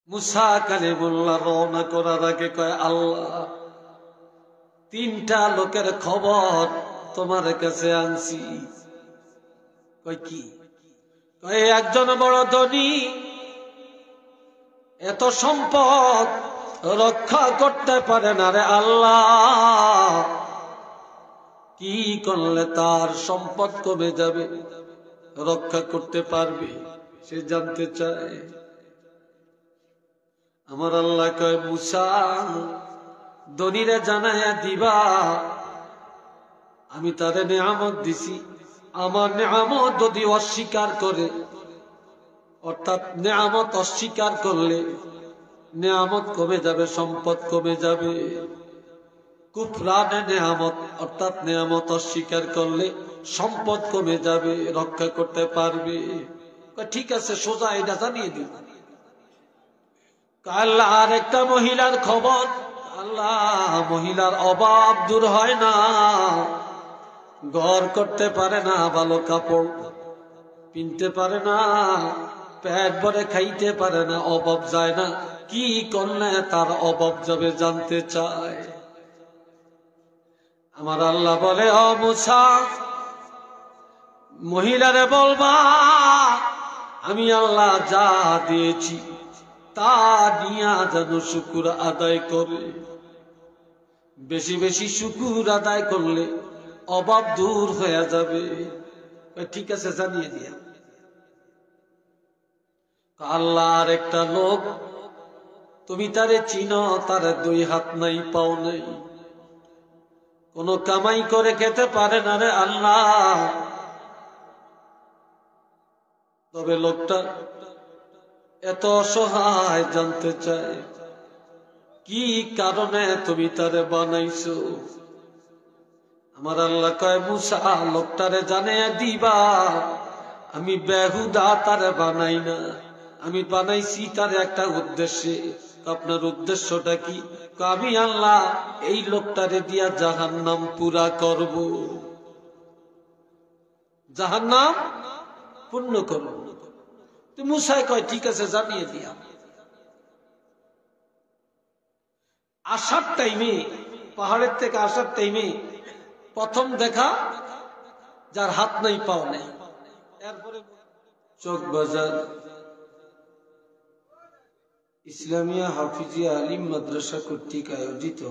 মুসা কালিমুল্লাহ রওনা করার আগে কয়, আল্লাহ, 3টা লোকের খবর তোমার কাছে আনছি। কয় কি? কয় একজন বড় ধনী, এত সম্পদ রক্ষা করতে পারে না রে আল্লাহ, কি করলে তার সম্পদ কমে যাবে, রক্ষা করতে পারবে, সে জানতে চায়। আমার আল্লাহ কয়, মুসা, ধনীরে জানায়া দিবা আমি তারে নেয়ামত দিছি, আমার নেয়ামত যদি অস্বীকার করে, অর্থাৎ নেয়ামত অস্বীকার করলে নেয়ামত কমে যাবে, সম্পদ কমে যাবে। কুফরানে নেয়ামত, অর্থাৎ নেয়ামত অস্বীকার করলে সম্পদ কমে যাবে, রক্ষা করতে পারবে। ঠিক আছে, সোজা এটা জানিয়ে দিব। আল্লাহ, আর একটা মহিলার খবর। আল্লাহ, মহিলার অভাব দূর হয় না, ঘর করতে পারে না, ভালো কাপড় কিনতে পারে না, পেট ভরে খাইতে পারে না, অভাব যায় না, কি করলে তার অভাব যাবে জানতে চায়। আমার আল্লাহ বলে, ও মুসা, মহিলারে বলবা আমি আল্লাহ যা দিয়েছি তা নিয়া যেন শুকুর আদায় করে। বেশি বেশি শুকুর আদায় করলে অভাব দূর হয়ে যাবে। ঠিক আছে, জানিয়ে দিয়া। আল্লাহর একটা লোক, তুমি তারে চিনো, তার 2 হাত নাই, পাও নাই, কোন কামাই করে খেতে পারে না রে আল্লাহ, তবে লোকটা এত অসহায়, জানতে চায় কি কারণে তুমি তারে বানাইছো। আমার আল্লাহ কয়, মুসা, লোকটারে জানিয়ে দিবা আমি বেহুদা তারে বানাই না, আমি বানাইছি তার একটা উদ্দেশ্যে। আপনার উদ্দেশ্যটা কি? আমি আল্লাহ এই লোকটারে দিয়া জাহান্নাম পুরা করব, জাহান্নাম পূর্ণ করব। তো মুসাই কয়, ঠিক আছে, জানিয়ে দিয়া। আসার টাইমে, পাহাড়ের থেকে আসার টাইমে প্রথম দেখা যার হাত নাই, পাও নাই। এরপরে চক বাজার ইসলামিয়া হাফিজিয়া আলিম মাদ্রাসা কর্তৃক আয়োজিত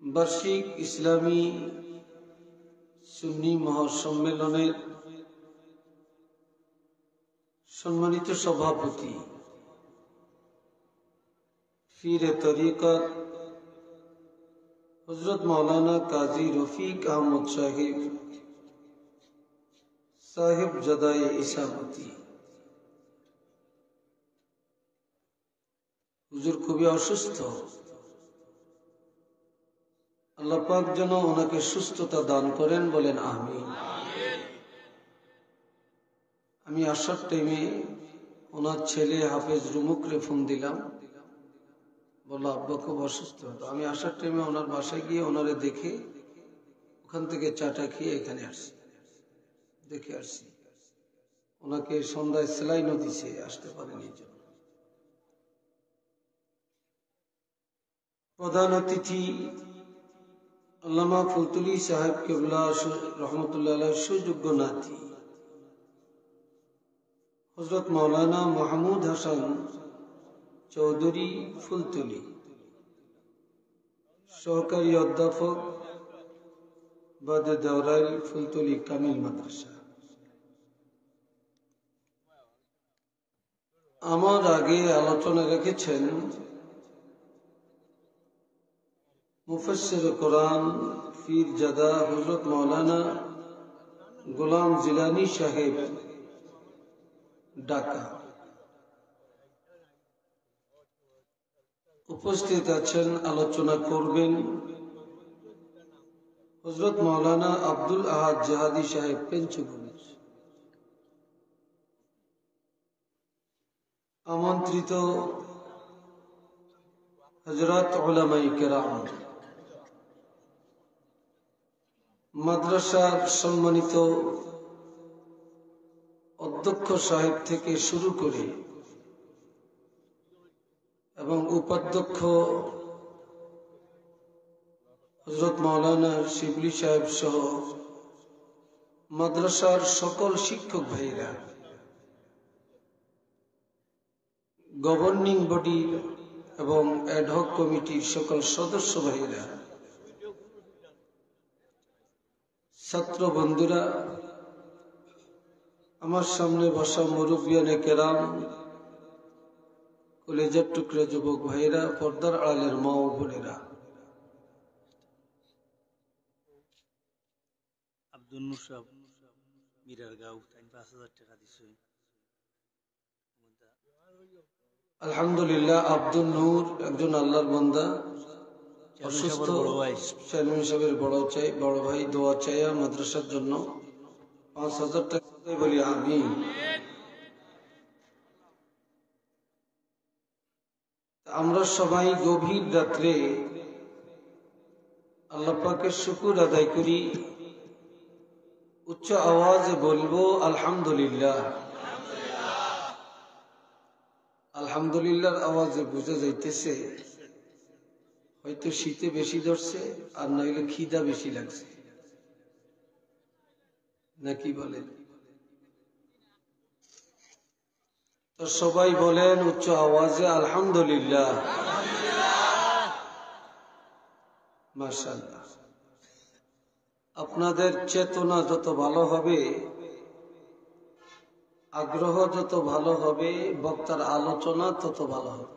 বার্ষিক ইসলামী সুন্নি মহাসম্মেলনের সম্মানিত সভাপতি পীরে তরিকত হযরত মাওলানা কাজী রফিক আহমদ সাহেব জাদায়ে ইসামতি, হুজুর খুবই অসুস্থ, আল্লাহ পাক যেন ওনাকে সুস্থতা দান করেন, বলেন আমিন। আমি আসার টাইমে ওনার ছেলে হাফেজ রুমুকরে ফোন দিলাম, বললো আব্বা খুব অসুস্থ। আমি আসার টাইমে ওনার বাসায় গিয়ে ওনারে দেখে ওখান থেকে চাটা খেয়ে এখানে আসছি, দেখে আসছি। ওনাকে সন্ধ্যায় সেলাইনও দিছে, আসতে পারেনি। প্রধান অতিথি আল্লামা ফুলতুলি সাহেব কেবলা রহমতুল্লাহ আলাইহির সুযোগ্য নাতি হযরত মাওলানা মাহমুদ হাসান চৌধুরী ফুলতুলি, সহকারী অধ্যাপক বাদে দেওরাইল ফুলতুলি কামিল মাদ্রাসা। আমার আগে আলোচনা রেখেছেন মুফাসসির কোরআন পীর জাদা হযরত মাওলানা গোলাম জিলানী সাহেব, ঢাকা। উপস্থিত আছেন, আলোচনা করবেন হযরত মাওলানা আব্দুল আহাদ জাহাদি সাহেব, পেঞ্চগঞ্জ। আমন্ত্রিত হযরত উলামায়ে কেরাম, মাদ্রাসার সম্মানিত অধ্যক্ষ সাহেব থেকে শুরু করে এবং উপাধ্যক্ষ হযরত মাওলানা শিবলি সাহেব সহ মাদ্রাসার সকল শিক্ষক ভাইরা, গভর্নিং বডি এবং অ্যাডহক কমিটির সকল সদস্য ভাইরা, ছাত্র বন্ধুরা, আমার সামনে বসা মুরব্বিয়ানে কেরাম, কলেজের টুকরা যুবক ভাইরা, পর্দার আড়ালের মা ও বোনেরা, আব্দুল নূর সাহেব মিরার গাঁও ৫,০০০ টাকা দিছে। আলহামদুলিল্লাহ। আব্দুল নূর একজন আল্লাহর বান্দা, অসুস্থ। চেয়ারম্যান সাহেবের বড় ভাই দোয়া চাইয়া মাদ্রাসার জন্য ৫,০০০ টাকা বলি আমি। আমরা সবাই গভীর রাত্রে আল্লাহ পাকের শুকর আদায় করি, উচ্চ আওয়াজে বলবো আলহামদুলিল্লাহ। আলহামদুলিল্লাহর আওয়াজে বোঝা যাইতেছে হয়তো শীতে বেশি ধরছে, আর নইলে খিদা বেশি লাগছে, নাকি বলেন? তো সবাই বলেন উচ্চ আওয়াজে আলহামদুলিল্লাহ। মাশাআল্লাহ। আপনাদের চেতনা যত ভালো হবে, আগ্রহ যত ভালো হবে, বক্তার আলোচনা তত ভালো হবে।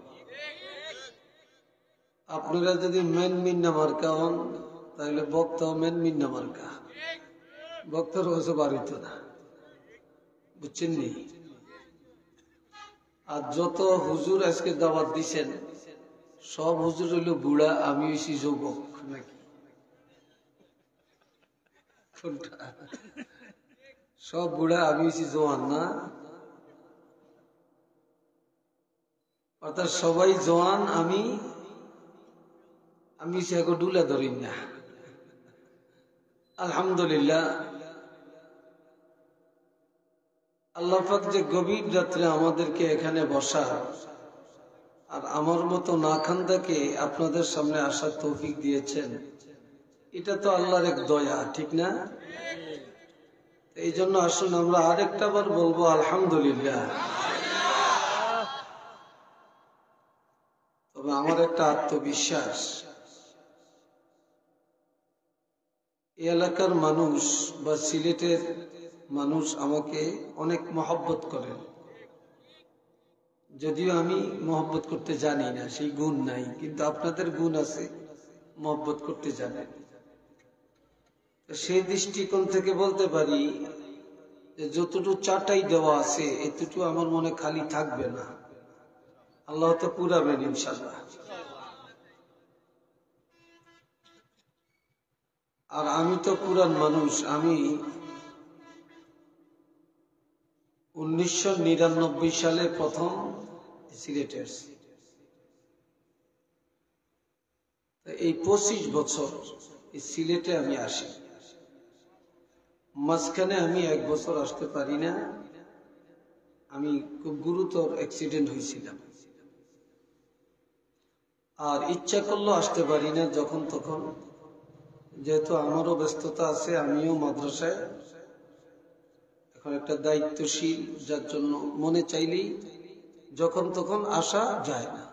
আপনারা যদি মেন মিন্না মার্কা হন, তাহলে বক্তাও মেন মিন্না মার্কা, বক্তার হচ্ছে বাড়িত না, বুঝছেন নি? আর যত হুজুর আজকে দাওয়াত দিছেন, সব হুজুর হইল বুড়া, আমি হইছি যুবক, নাকি? সব বুড়া, আমি হইছি জোয়ান, না? অর্থাৎ সবাই জোয়ান, আমি হইছি এখন ডুলা ধরি না। আলহামদুলিল্লাহ। আল্লাহ পাক যে গভীর রাত্রে আমাদেরকে এখানে বসা আর আমার মতো না খান্দাকে আপনাদের সামনে আসার তৌফিক দিয়েছেন, এটা তো আল্লাহর এক দয়া, ঠিক না? এই জন্য আসুন আমরা আরেকটা বার বলবো আলহামদুলিল্লাহ। তবে আমার একটা আত্মবিশ্বাস, এই এলাকার মানুষ বা সিলেটের মানুষ আমাকে অনেক মহব্বত করেন, যদিও আমি মহব্বত করতে জানি না, সেই গুণ নাই, কিন্তু আপনাদের গুণ আছে, মহব্বত করতে জানেন। সেই দৃষ্টিকোণ থেকে বলতে পারি যে যতটুকু চাটাই দেওয়া আছে এতটুকু আমার মনে খালি থাকবে না, আল্লাহ তো পুরাবেন ইনশাআল্লাহ। আর আমি তো পুরান মানুষ, আমি 1999 সালে প্রথম সিলেটে আসছি। এই 25 বছর এই সিলেটে আমি আসি, মাঝখানে আমি 1 বছর আসতে পারি না, আমি খুব গুরুতর অ্যাক্সিডেন্ট হয়েছিলাম। আর ইচ্ছা করলেও আসতে পারি না যখন তখন, যেহেতু আমারও ব্যস্ততা আছে, আমিও মাদ্রাসায় এখন একটা দায়িত্বশীল, যার জন্য মনে চাইলেই যখন তখন আসা যায় না।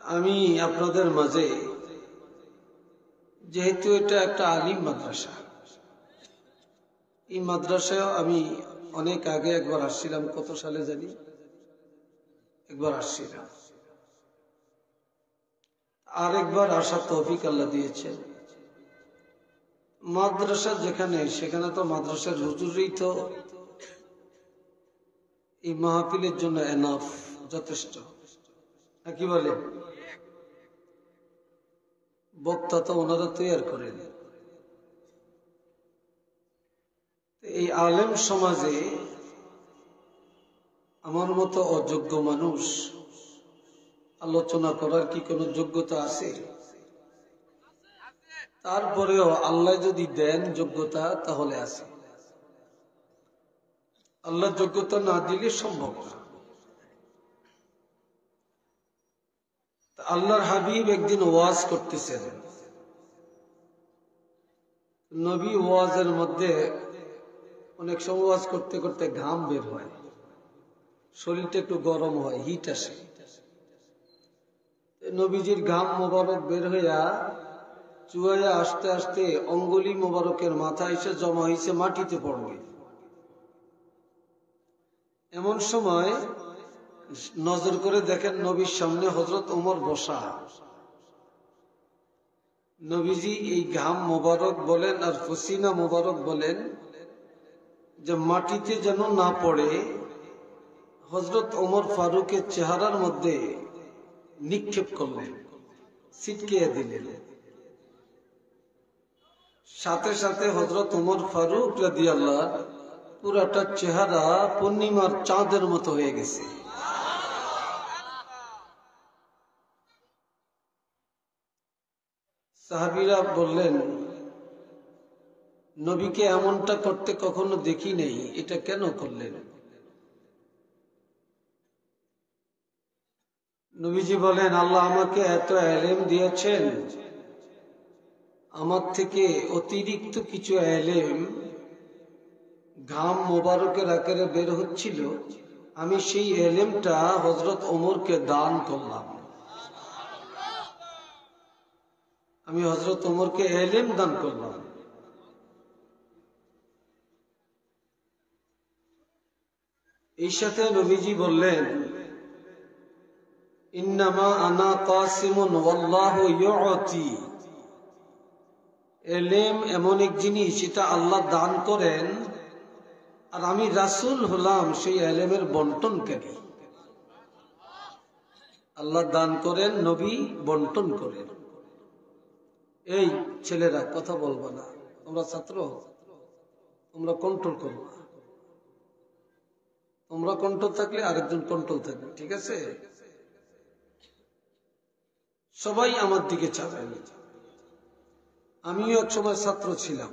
আমি আপনাদের মাঝে, যেহেতু এটা একটা আলিম মাদ্রাসা, এই মাদ্রাসায় আমি অনেক আগে একবার আসছিলাম, কত সালে জানি একবার আসছিলাম, আরেকবার আসার তৌফিক আল্লাহ দিয়েছেন। মাদ্রাসা যেখানে, সেখানে তো মাদ্রাসার হুজুরই তো এই মাহফিলের জন্য এনাফ, যথেষ্ট, কি বলে? বক্তা তো ওনারা তৈরি করেন। এই আলেম সমাজে আমার মতো অযোগ্য মানুষ আলোচনা করার কি কোনো যোগ্যতা আছে? তারপরেও আল্লাহ যদি দেন যোগ্যতা তাহলে আছে, আল্লাহ যোগ্যতা না দিলে সম্ভব না। আল্লাহর হাবিব একদিন ওয়াজ করতেছেন, নবী ওয়াজের মধ্যে অনেক সময় ওয়াজ করতে করতে ঘাম বের হয়, শরীরটা একটু গরম হয়, হিট আসে। নবীজির ঘাম মোবারক বের হইয়া চুয়াইয়া আস্তে আস্তে অঙ্গুলি মোবারকের মাথা এসে জমা হয়েছে, মাটিতে পড়বে। এমন সময় নজর করে দেখেন নবীর সামনে হযরত ওমর বসা। নবীজি এই ঘাম মোবারক বলেন আর পসিনা মোবারক বলেন যে মাটিতে যেন না পড়ে, হযরত ওমর ফারুকের চেহারার মধ্যে নিক্ষেপ করলেন, ছিটকে দিলেন। সাথে সাথে হযরত ওমর ফারুক রাদিয়াল্লাহু পুরাটা চেহারা পূর্ণিমার চাঁদের মতো হয়ে গেছে। সাহাবীরা বললেন, নবীকে এমনটা করতে কখনো দেখি নেই, এটা কেন করলেন? নবীজি বলেন, আল্লাহ আমাকে এত ইলম দিয়েছেন, আমার থেকে অতিরিক্ত কিছু ইলম ঘাম মোবারকের আকারে বের হচ্ছিল, আমি সেই ইলমটা হযরত ওমরকে দান করলাম। আমি হযরত ওমরকে ইলম দান করলাম। এই সাথে নবীজি বললেন, ইন্নামা আনা কাসিমুন ওয়াল্লাহু ইউতি। ইলম এমন এক জিনিস, এটা আল্লাহ দান করেন, আর আমি রাসূল হলাম সেই ইলমের বন্টনকারী। আল্লাহ দান করেন, নবী বন্টন করেন। এই ছেলেরা কথা বলবা না, তোমরা ছাত্র, তোমরা কন্ট্রোল করবা। তোমরা কন্ট্রোল থাকলে আরেকজন কন্ট্রোল থাকবে, ঠিক আছে? সবাই আমার দিকে চাবেন। আমিও এক সময় ছাত্র ছিলাম।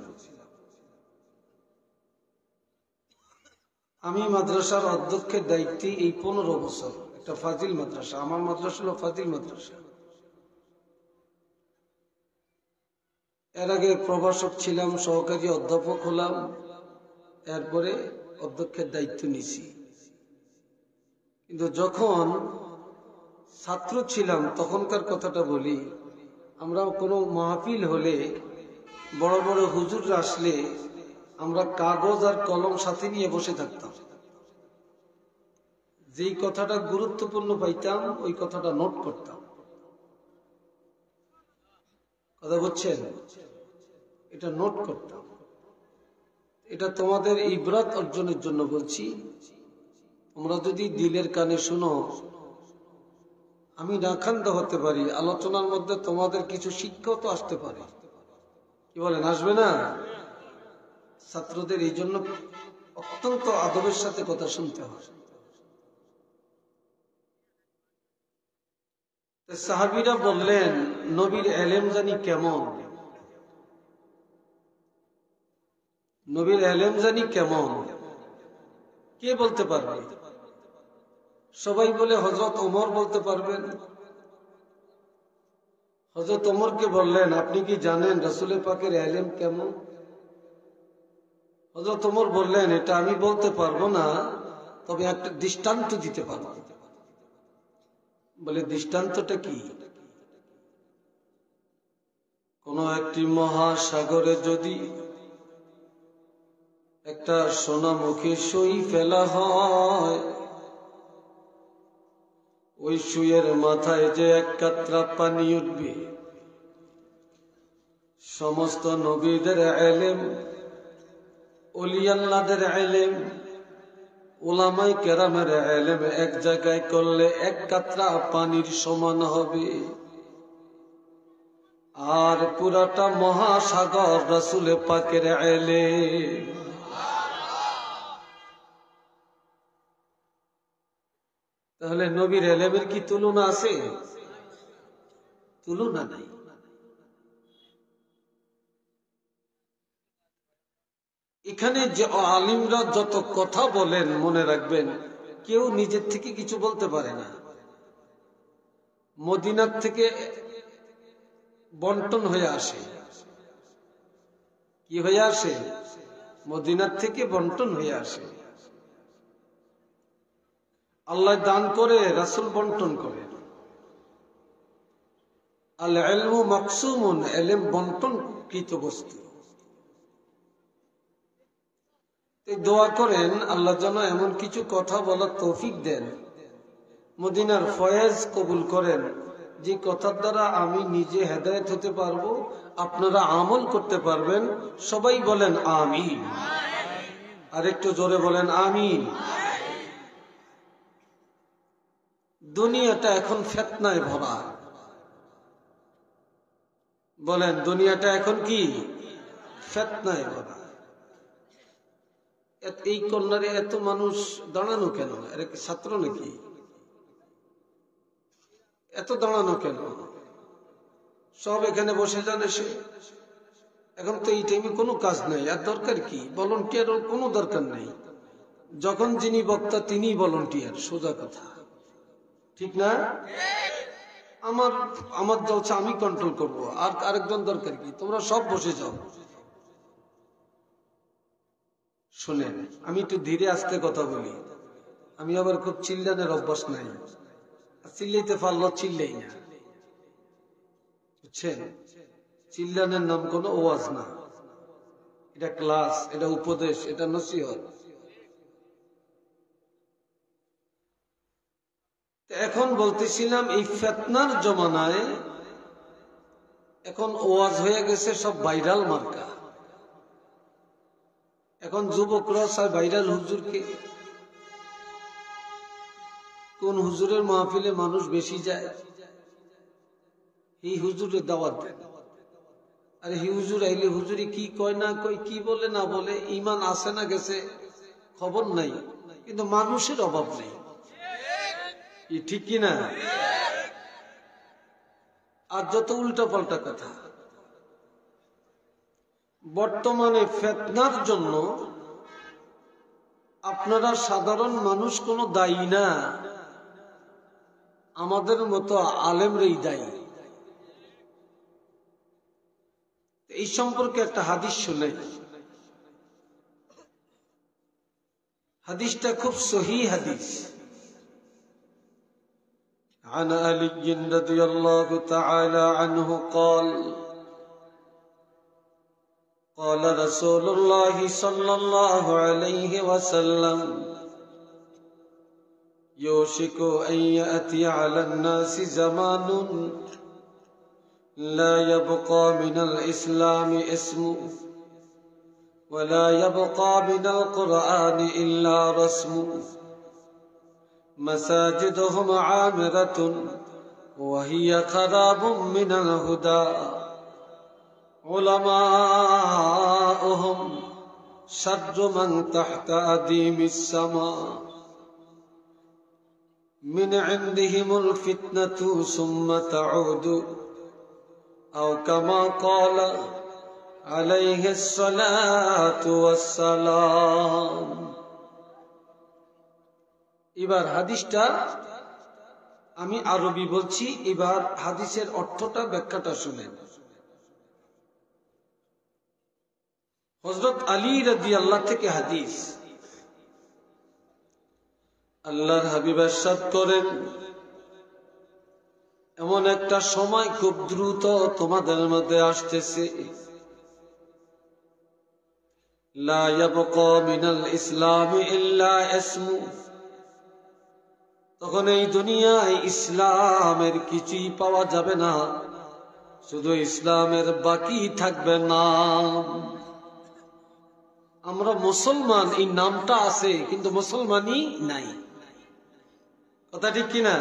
আমি মাদ্রাসার অধ্যক্ষের দায়িত্বে এই 15 বছর। একটা ফাজিল মাদ্রাসা, আমার মাদ্রাসা হলো ফাজিল মাদ্রাসা। এর আগে প্রভাষক ছিলাম, সহকারী অধ্যাপক হলাম, এরপরে অধ্যক্ষের দায়িত্ব নিছি। কিন্তু যখন ছাত্র ছিলাম তখনকার কথাটা বলি, আমরা কোনো মাহফিল হলে বড় বড় হুজুররা আসলে আমরা কাগজ আর কলম সাথে নিয়ে বসে থাকতাম। যেই কথাটা গুরুত্বপূর্ণ পাইতাম ওই কথাটা নোট করতাম। কথা বুঝছেন? এটা নোট করতাম। এটা তোমাদের ইবরাত অর্জনের জন্য বলছি। তোমরা যদি দিলের কানে শুনো, আমি নাখান্দা হতে পারি, আলোচনার মধ্যে তোমাদের কিছু শিক্ষাও তো আসতে পারে। কি বলেন, আসবে না? ছাত্রদের এই জন্য অত্যন্ত আদবের সাথে কথা শুনতে হয়। সাহাবীরা বললেন, নবীর ইলম জানি কেমন, নবীর ইলম জানি কেমন, কে বলতে পারবে? সবাই বলে হযরত ওমর বলতে পারবেন। হযরত ওমরকে বললেন, আপনি কি জানেন রাসূলের পাকের ইলম কেমন? হযরত ওমর বললেন, এটা আমি বলতে পারবো না, তবে একটা দৃষ্টান্ত দিতে পারবো। বলে, দৃষ্টান্তটা কি? কোন একটি মহাসাগরে যদি একটা সোনামুখী সুই ফেলা হয়, ওই সুইয়ের মাথায় যে এক কাতরা পানি উঠবে, সমস্ত নবীদের ইলম, ওলি আল্লাহদের ইলম, উলামায়ে কেরামের ইলম এক জায়গায় করলে এক কাতরা পানির সমান হবে। আর পুরাটা মহাসাগর রাসূল পাকের ইলম। তাহলে নবীর ইলমের কি তুলনা আছে? তুলনা নাই। এখানে যে আলিমরা যত কথা বলেন মনে রাখবেন, কেউ নিজের থেকে কিছু বলতে পারে না। মদিনার থেকে বন্টন হয়ে আসে। কি হয়ে আসে? মদিনার থেকে বন্টন হয়ে আসে। আল্লাহ দান করে, রাসূল বন্টন করে। আল ইলমু মাকসুমুন, ইলম বন্টনকৃত বস্তু। দোয়া করেন আল্লাহ যেন এমন কিছু কথা বলার তৌফিক দেন, মদিনার ফয়েজ কবুল করেন, যে কথার দ্বারা আমি নিজে হেদায়েত হতে পারবো, আপনারা আমল করতে পারবেন। সবাই বলেন আমিন। আর একটু জোরে বলেন আমিন। দুনিয়াটা এখন ফিতনায় ভরা। বলেন, দুনিয়াটা এখন কি? ফিতনায় ভরা। এই কর্নারে এত মানুষ দাঁড়ানো কেন? এরা কি ছাত্র নাকি? এত দাঁড়ানো কেন? সব এখানে বসে যান এসে। এখন তো এই টাইমে কোনো কাজ নাই, আর দরকার কি? ভলান্টিয়ার কোনো দরকার নেই। যখন যিনি বক্তা তিনি ভলান্টিয়ার, সোজা কথা, ঠিক না? আমার জলসা আমি কন্ট্রোল করব, আর আরেকজন দরকার কি? তোমরা সব বসে যাও। শুনেন, আমি একটু ধীরে আস্তে কথা বলি। আমি আবার খুব চিল্লানের অভ্যাস নাই। চিল্লাইতে পারলো চিল্লাই না, বুঝছেন? চিল্লানের নাম কোনো ওয়াজ না, এটা ক্লাস, এটা উপদেশ, এটা নসিহত। এখন বলতেছিলাম, এই ফিতনার জমানায় এখন ওয়াজ হয়ে গেছে সব ভাইরাল মার্কা। এখন যুবকরা চায় ভাইরাল হুজুরকে। কোন হুজুরের মাহফিলে মানুষ বেশি যায়, এই হুজুরের দাওয়াত দেন। আরে হি হুজুর আইলে হুজুরি কি কয় না কয়, কি বলে না বলে, ইমান আছে না গেছে খবর নাই, কিন্তু মানুষের অভাব নেই। ঠিক কিনা? আর যত উল্টা পাল্টা কথা। বর্তমানে ফিতনার জন্য আপনারা সাধারণ মানুষ কোনো দায়ী না, আমাদের মতো আলেমরাই দায়ী। এই সম্পর্কে একটা হাদিস শুনে, হাদিসটা খুব সহি হাদিস। عن علي رضي الله تعالى عنه قال قال رسول الله صلى الله عليه وسلم يوشك أن يأتي على الناس زمان لا يبقى من الإسلام اسم ولا يبقى من القرآن إلا رسم مساجدهم عامرة وهي خراب من الهدى علماؤهم شر من تحت أديم السماء من عندهم الفتنة ثم تعود أو كما قال عليه الصلاة والسلام। এবার হাদিসটা আমি আরবি বলছি, এবার হাদিসের অর্থটা ব্যাখ্যাটা শুনেন। হযরত আলী রাদিয়াল্লাহু থেকে হাদিস, আল্লাহর হাবিব ইরশাদ করেন, এমন একটা সময় খুব দ্রুত তোমাদের মধ্যে আসতেছে, লা ইয়াবকা মিনাল ইসলামি ইল্লা ইসমু, তখন এই দুনিয়ায় ইসলামের কিছুই পাওয়া যাবে না, শুধু ইসলামের বাকি থাকবে নাম। আমরা মুসলমান, এই নামটা আছে কিন্তু মুসলমানই নাই। কথা ঠিক কিনা?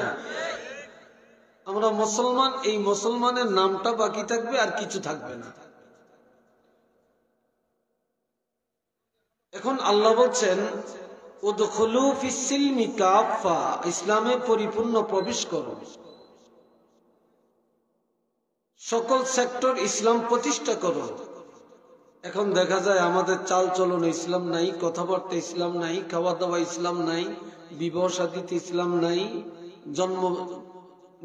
আমরা মুসলমান, এই মুসলমানের নামটা বাকি থাকবে, আর কিছু থাকবে না। এখন আল্লাহ বলছেন, উদখুলু ফিস-সিলমি কাফা, ইসলামে পরিপূর্ণ প্রবেশ করো, সকল সেক্টর ইসলাম প্রতিষ্ঠা করো। এখন দেখা যায় আমাদের চাল চলন ইসলাম নাই, কথাবার্তা ইসলাম নাই, খাওয়া দাওয়া ইসলাম নাই, বিবাহ শাদীতে ইসলাম নাই, জন্ম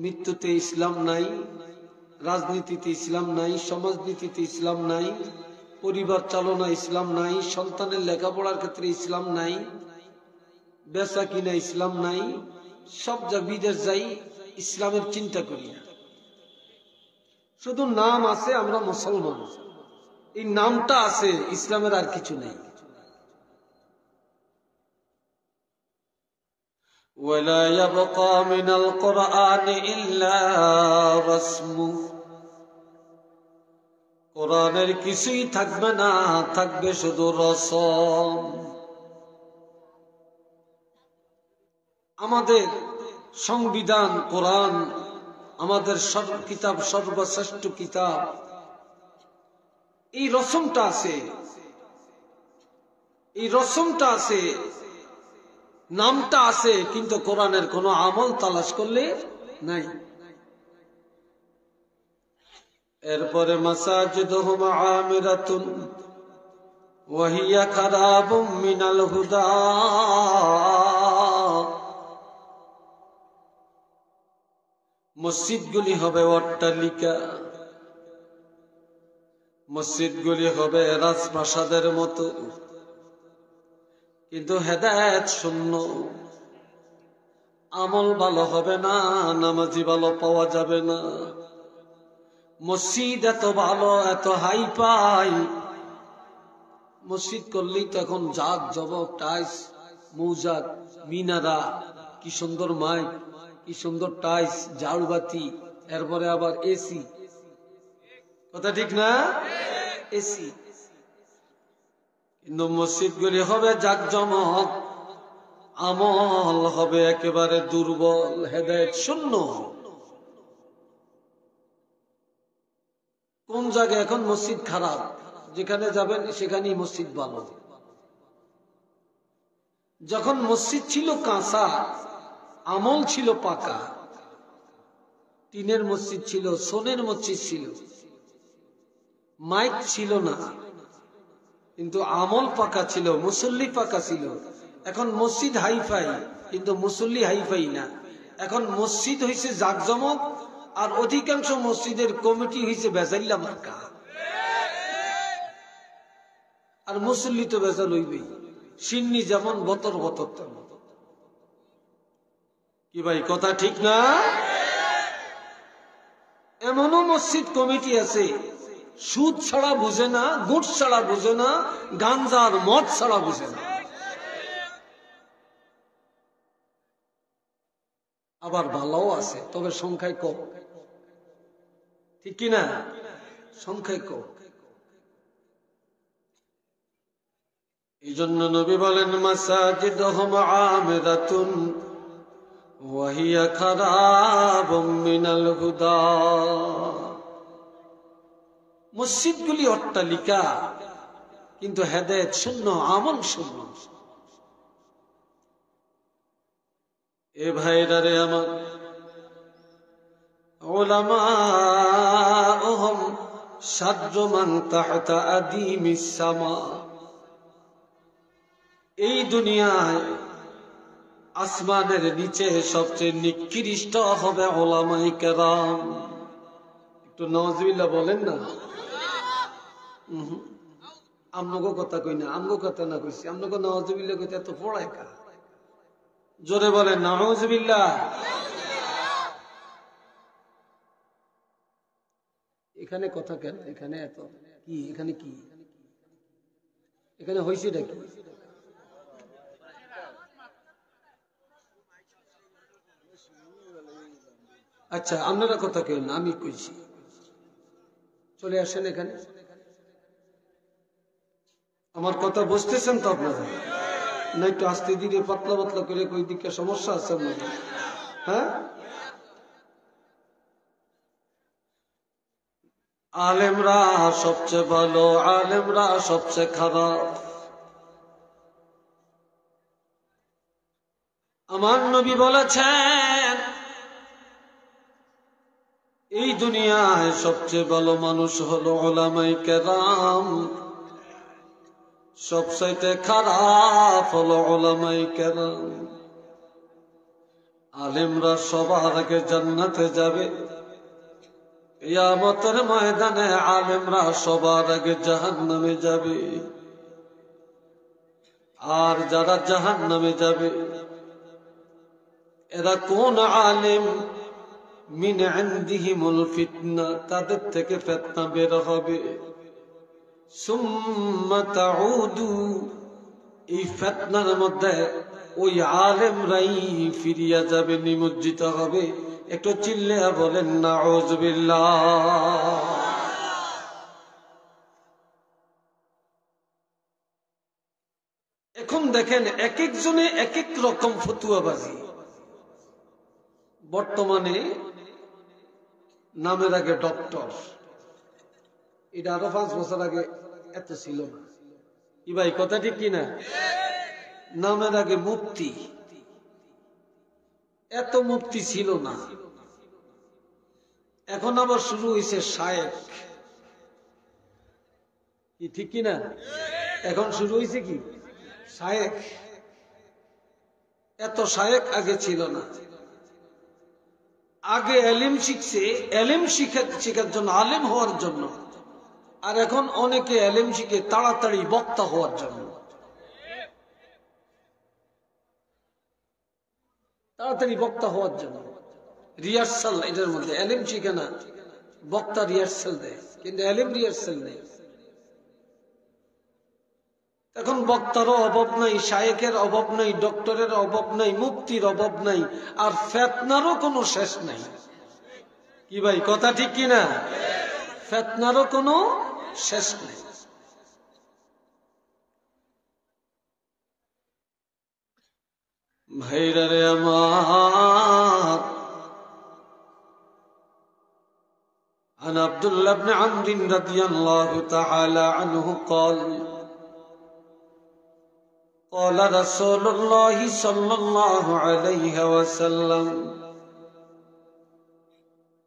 মৃত্যুতে ইসলাম নাই, রাজনীতিতে ইসলাম নাই, সমাজনীতিতে ইসলাম নাই, পরিবার চালনা ইসলাম নাই, সন্তানের লেখাপড়ার ক্ষেত্রে ইসলাম নাই, বেচা কিনা ইসলাম নাই। সব যা বিদেশ যাই, ইসলামের চিন্তা করি না, শুধু নাম আছে আমরা মুসলমান, এই নামটা আছে, ইসলামের আর কিছু নেই। ولا يبقى من القرآن إلا رسمه, কোরআনের কিছুই থাকবে না, থাকবে শুধু রসম। আমাদের সংবিধান কোরআন, আমাদের কিতাব, সর্বশ্রেষ্ঠ কিতাব, এই রসমটা আছে, এই রসমটা আছে, নামটা আছে, কিন্তু কোরআনের কোন আমল তালাশ করলে নাই। এরপরে মাসাজিদুহুম আমিরাতুন ওয়া হিয়া খারাবুম মিনাল হুদা, মসজিদগুলি হবে অট্টালিকা, মসজিদগুলি হবে রাজপ্রাসাদের মতো, কিন্তু হেদায়েত শূন্য, আমল ভালো হবে না, নামাজি ভালো পাওয়া যাবে না। মসজিদ এত ভালো, এত হাই পাই, মসজিদ করলেই তো এখন জাগ জবক, টাইস, মৌজাক, মিনারা, কি সুন্দর মাইক, কি সুন্দর টাইস, ঝাড়ুবাতি, এরপরে আবার এসি, কথা ঠিক না? এসি। কিন্তু মসজিদগুলি হবে জাকজমক, আমল হবে একেবারে দুর্বল, হেদায়েত শূন্য। কোন জায়গায় এখন মসজিদ খারাপ, যেখানে যাবেন সেখানেই মসজিদ ভালো। যখন মসজিদ ছিল কাঁচা, আমল ছিল পাকা, টিনের মসজিদ ছিল, সোনের মসজিদ ছিল, মাইক ছিল না, কিন্তু আমল পাকা ছিল, মুসল্লি পাকা ছিল। এখন মসজিদ হাইফাই, কিন্তু মুসল্লি হাইফাই না। এখন মসজিদ হয়েছে জাকজমক, আর অধিকাংশ মসজিদের কমিটি হয়েছে বেজাইল্লা মার্কা, আর মুসল্লি তো বেজাল হইবেই, সিন্নি যেমন বতর বতর তেমন। কি ভাই, কথা ঠিক না? এমনও মসজিদ কমিটি আছে সুদ ছাড়া বুঝে না, গুড় ছাড়া বুঝে না, গাঞ্জার মদ ছাড়া বুঝে না। আবার ভালোও আছে, তবে সংখ্যায় কম, ঠিক কিনা? সংখ্যায় কম। এই জন্য নবী বলেন মাসাজিদুহুম আমিরাতুন ওয়া হিয়া খারাবুম মিনাল হুদা, মসজিদগুলি অট্টালিকা, কিন্তু হেদায়েত শূন্য, আমল শূন্য। এ ভাইরা রে আমার, উলামাউহুম শাদ্রু মান তাহতা আদিমিস সামা, এই দুনিয়ায় আসমানের নিচে সবচেয়ে নিকৃষ্ট হবে উলামায়ে কেরাম। একটু নাউজুবিল্লাহ বলেন না। আমগো কথা কই না, আমগো কথা না কইছি, আমগো নাউজুবিল্লাহ কইতে এত পড়ায় কা? জোরে বলেন নাউজুবিল্লাহ। এখানে কথা কেন? এখানে এত কি? এখানে কি? এখানে হইছে নাকি? আচ্ছা, আপনারা কথা কেন না, আমি কইছি, চলে আসেন এখানে। আমার কথা বুঝতেছেন তো আপনারা? না একটু আস্তে ধীরে পাতলা পাতলা করে কই দিকে সমস্যা আছে আপনাদের? হ্যাঁ, আলেমরা সবচেয়ে ভালো, আলেমরা সবচেয়ে খারাপ। আমার নবী বলেছেন এই দুনিয়ায় সবচেয়ে ভালো মানুষ হলো উলামায়ে কেরাম। সবচাইতে খারাপ হলো উলামায়ে কেরাম। আলেমরা সবার আগে জান্নাতে যাবে, কিয়ামতের ময়দানে আলেমরা সবার আগে জাহান্নামে যাবে। আর যারা জাহান্নামে যাবে এরা কোন আলেম? মিন ইনদিহিমুল ফিতনা, তাদের থেকে ফিতনা বের হবে। সুম্মা তাউদু, এই ফিতনার মধ্যে ওই আলেমরাই ফিরিয়া যাবে, নিমজ্জিত হবে। একটু চিল্লিয়া বলেন নাউযুবিল্লাহ। এখন দেখেন এক একজনে এক এক রকম ফতুয়াবাজি। বর্তমানে নামের আগে ডক্টর, এটা আরো 5 বছর আগে এত ছিল না। কি ভাই কথা ঠিক কিনা? নামের আগে মুফতি, এত মুফতি ছিল না। এখন আবার শুরু হয়েছে শায়েখ। কি ঠিক কিনা? এখন শুরু হয়েছে কি শায়েখ। এত শায়েখ আগে ছিল না। আগে এলিম শিখছে, এলিম শিখার জন্য, আলেম হওয়ার জন্য। আর এখন অনেকে এলিম শিখে তাড়াতাড়ি বক্তা হওয়ার জন্য। তাড়াতাড়ি বক্তা হওয়ার জন্য রিহার্সাল, এটার মধ্যে এলিম শিখে না, বক্তা রিহার্সাল দেয়, কিন্তু এলিম রিহার্সাল নেই। এখন বক্তারও অভাব নাই, শায়েখের অভাব নাই, ডক্টরের অভাব নাই, মুফতির অভাব নাই, আর ফিতনারও কোনো শেষ নাই। কি ভাই কথা ঠিক কিনা? ফিতনারও কোনো শেষ নাই। ভাইরা রে আমার, عن عبد الله بن عمرو رضي الله تعالى عنه قال قال رسول الله صلى الله عليه وسلم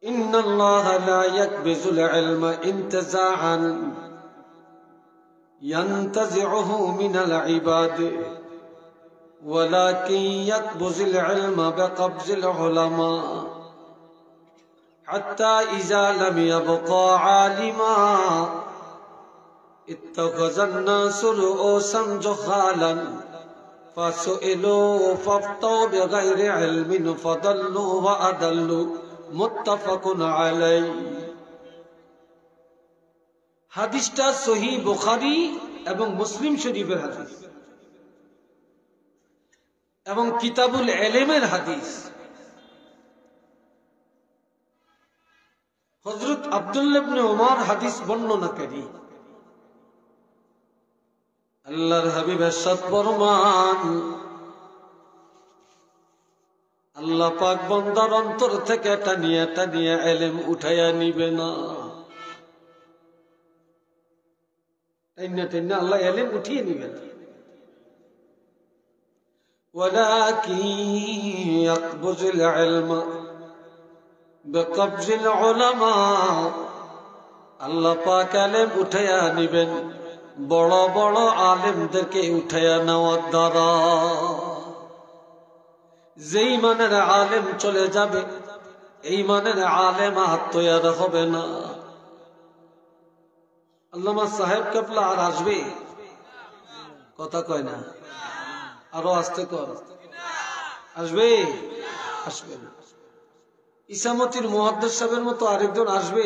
إن الله لا يقبض العلم انتزاعا ينتزعه من العباد ولكن يقبض العلم بقبض العلماء حتى إذا لم يبقى عالما اتخذ الناس رؤوسا جهالا فسئلوا فافتوا بغير علم فضلوا وأضلوا متفق عليه। হাদিসটা সহিহ বুখারী এবং মুসলিম শরীফের হাদিস এবং কিতাবুল ইলমের হাদিস। হযরত আব্দুল্লাহ ইবনে ওমর হাদিস বর্ণনাকারী। আল্লাহর হাবিব ইরশাদ ফরমান, আল্লাহ পাক বান্দার অন্তর থেকে টানিয়া টানিয়া ইলম উঠাইয়া নিবে না। টানিয়া টানিয়া আল্লাহ ইলম উঠিয়ে নিবে না। ওয়ালাকিন ইয়াকবুজুল ইলমা বিকবজিল উলামা, আল্লাহ পাক ইলম উঠাইয়া নিবেন বড় বড় আলেমদেরকে উঠাইয়া নেওয়ার দ্বারা। যেই মানের আলেম চলে যাবে, এই মানের আলেম আর তৈয়ার হবে না। আল্লামা সাহেব কেবলা আর আসবে? কথা কয় না, আরো আসতে কর। আসবে? আসবে না। ইসামতির মুহাদ্দিস সাহেবের মতো আরেকজন আসবে?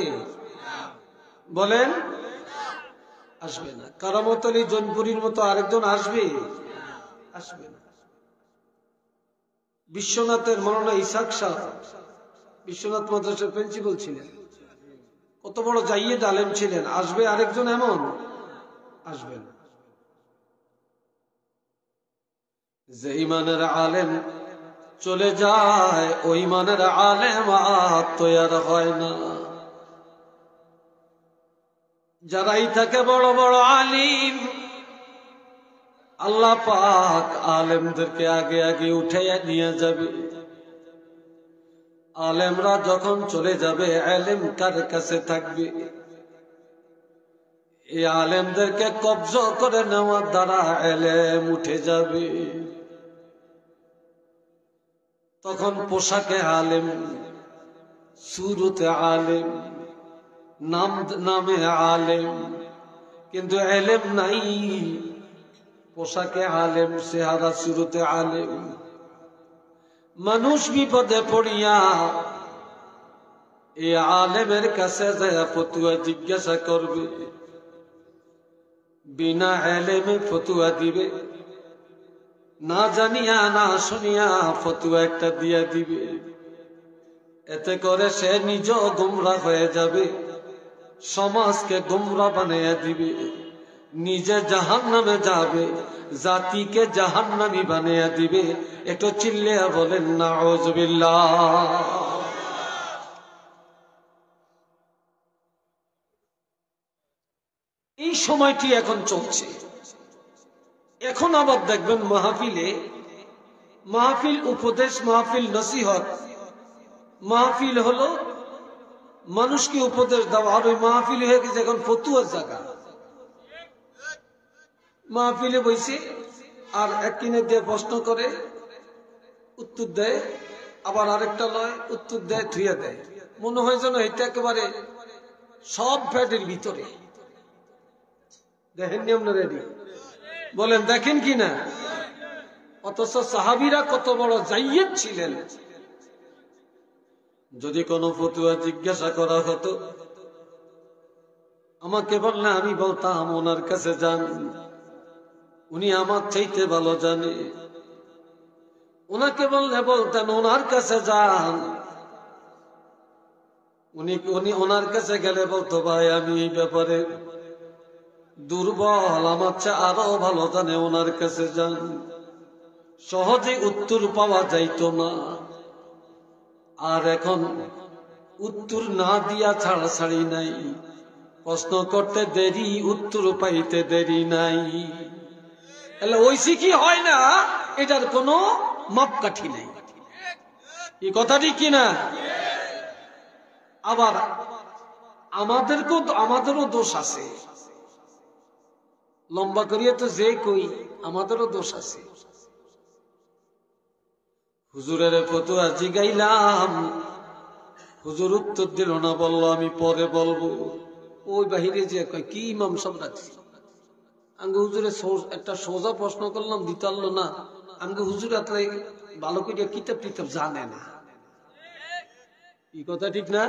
বলেন আসবে না। কারামত আলী জৈনপুরীর মতো আরেকজন আসবে? আসবে না। বিশ্বনাথের মৌলানা ইসাক শাহ, বিশ্বনাথ মাদ্রাসার প্রিন্সিপাল ছিলেন, কত বড় জাইয়েদ আলেম ছিলেন। আসবে আরেকজন এমন? আসবে না। যে ইমানের আলেম চলে যায়, ওই ইমানের আলেম আর তৈয়ার হয় না। যারাই থাকে বড় বড় আলিম, আল্লাহ পাক আলেমদেরকে আগে আগে উঠাইয়া নিয়ে যাবে। আলেমরা যখন চলে যাবে, ইলম কার কাছে থাকবে? এই আলেমদেরকে কব্জা করে নেওয়ার দ্বারা এলেম উঠে যাবে। তখন পোশাকে আলেম, সুরতে আলেম, নামে আলেম, কিন্তু এলেম নাই। পোশাকে আলেম, চেহারা সুরতে আলেম। মানুষ বিপদে পড়িয়া এই আলেমের কাছে যায় ফতুয়া জিজ্ঞাসা করবে, বিনা এলেমে ফতুয়া দিবে, না জানিয়া না শুনিয়া ফতুয়া একটা দিয়া দিবে। এতে করে সে নিজ গুমরা হয়ে যাবে, সমাজকে গুমরা বানিয়ে দিবে, নিজে জাহান্নামে যাবে, জাতিকে জাহান্নামী বানিয়ে দিবে। একটু চিল্লিয়া বলেন নাউযুবিল্লাহ। এই সময়টি এখন চলছে। এখন আবার দেখবেন মাহফিল উপদেশ, মাহফিল নসিহত, মাহফিল হলো মানুষকে উপদেশ দেওয়া, আর ওই মাহফিল হয়ে গেছে এখন ফতুয়ার জায়গা। মাহফিলে বইছে আর এক কিনে দিয়ে প্রশ্ন করে, উত্তর দেয়, আবার আরেকটা লয়, উত্তর দেয়, ধুয়ে দেয়। মনে হয় যেন এটা একেবারে সব ফ্যাটের ভিতরে। দেখেননি আপনারা? রেডি বলেন, দেখেন কি না? অথচ সাহাবীরা কত বড় জাইয়্যিদ ছিলেন। যদি কোনো ফতুয়া জিজ্ঞাসা করা হতো, আমাকে বললে আমি বলতাম ওনার কাছে যান, উনি আমার চাইতে ভালো জানে। ওনাকে বললে বলতেন ওনার কাছে যান, উনি ওনার কাছে গেলে বলতো, ভাই আমি এই ব্যাপারে দুর্বল, আমার চেয়ে আরো ভালো জানে, ওনার কাছে যান। সহজে উত্তর পাওয়া যাইতো না। আর এখন উত্তর না দিয়া ছাড়াছাড়ি নাই, প্রশ্ন করতে দেরি, উত্তর পাইতে দেরি নাই। তাহলে ওইসি কি হয় না, এটার কোনো মাপকাঠি নেই। এই কথাটি কিনা? আবার আমাদেরও দোষ আছে। লম্বা করিয়া তো যে কই, আমাদেরও দোষ আছে। হুজুরের ফতুয়া জিগাইলাম, হুজুর উত্তর দিল না, বলল আমি পরে বলবো। ওই বাহিরে যে কয়, কি ইমাম সব রাখছি, আমি হুজুরে একটা সোজা প্রশ্ন করলাম, দিতে পারলো না। আমি হুজুর এতলাই ভালো করে কিতাব টিতাব জানে না। এই কথা ঠিক না?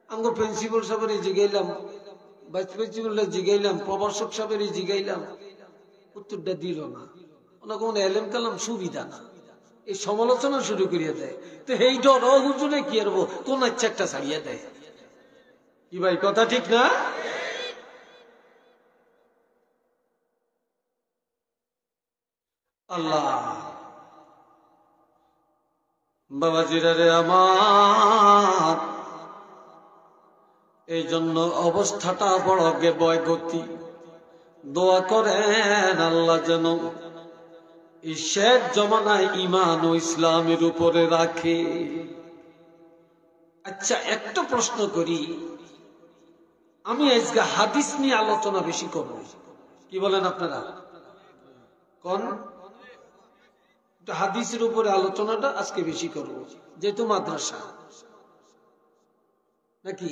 আমি প্রিন্সিপাল সাহেবের জিগাইলাম, ভাইস প্রিন্সিপাল জিগাইলাম, প্রভাষক সাহেবের জিগাইলাম, উত্তরটা দিল না। ওনাকে মনে এলেম কালাম সুবিধা না, এই সমালোচনা শুরু করিয়া দেয়। তো এই ডর হুজুরে কি করবো, কোন ইচ্ছা একটা ছাড়িয়ে দেয়। কি ভাই কথা ঠিক না? আল্লাহ বাবাজিরা রে আমার, এই জন্য অবস্থাটা বড় বয়গতি। দোয়া করেন আল্লাহ যেন এই শেষ জমানায় ঈমান ও ইসলামের উপরে রাখে। আচ্ছা, একটা প্রশ্ন করি, আমি আজকে হাদিস নিয়ে আলোচনা বেশি করব, কি বলেন আপনারা? কোন হাদিসের উপরে আলোচনাটা আজকে বেশি করব, যেহেতু মাদ্রাসা নাকি।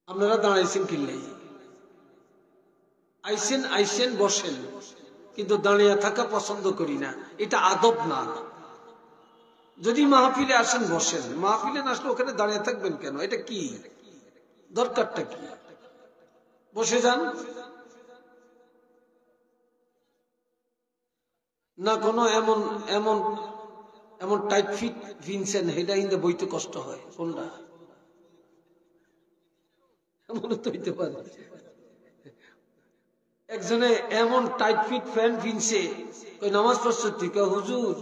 আপনারা দাঁড়াইছেন কিনলে, আইসেন বসেন, কিন্তু দাঁড়িয়ে থাকা পছন্দ করি না, এটা আদব না। যদি মাহফিলে আসেন বসেন, মাহফিলে না আসলে ওখানে দাঁড়িয়ে থাকবেন কেন? এটা কি দরকারটা কি? বসে যান না। কোনো এমন এমন এমন টাইট ফিট ভিনছেন, এটা কিন্তু বইতে কষ্ট হয়। কোনটা এমন তো হইতে পারে। একজনে এমন টাইট ফিট প্যান্ট ভিনছে, ওই নামাজ প্রস্তুতি, হুজুর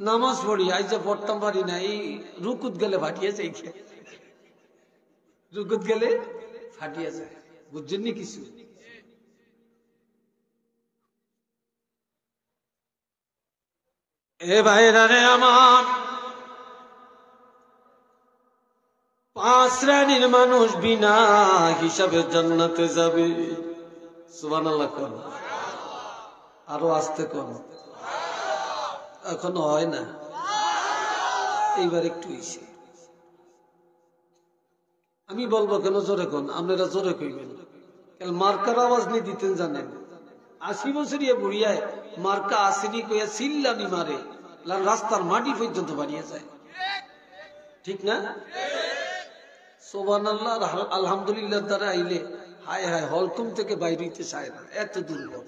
নামাজ পড়ি, আজ যে পড়তাম পারি না, এই রুকুত গেলে ফাটিয়ে যায়, রুকুত গেলে ফাটিয়ে যায়। বুঝছেন নি কিছু? এ ভাইরা রে আমার, 5 শ্রেণীর মানুষ বিনা হিসাবে জান্নাতে যাবে। সুবহানাল্লাহ কোন, আরো আসতে কোন, এখনো হয় না, এইবার একটু হইছে। আমি বলবো কেন জোরে কোন, আপনারা জোরে কইবেন। কাল মার্কার আওয়াজ নিয়ে দিতেন জানেন, 80 বছরিয়া বুড়িয়ায় মার্কা আসেনি কইয়া চিল্লানি মারে, রাস্তার মাটি পর্যন্ত বাড়িয়ে যায়, ঠিক না? সুবহানাল্লাহ আলহামদুলিল্লাহ দ্বারা আইলে হায় হায় হলকুম থেকে বাইরে হইতে চায় না, এত দুর্বল।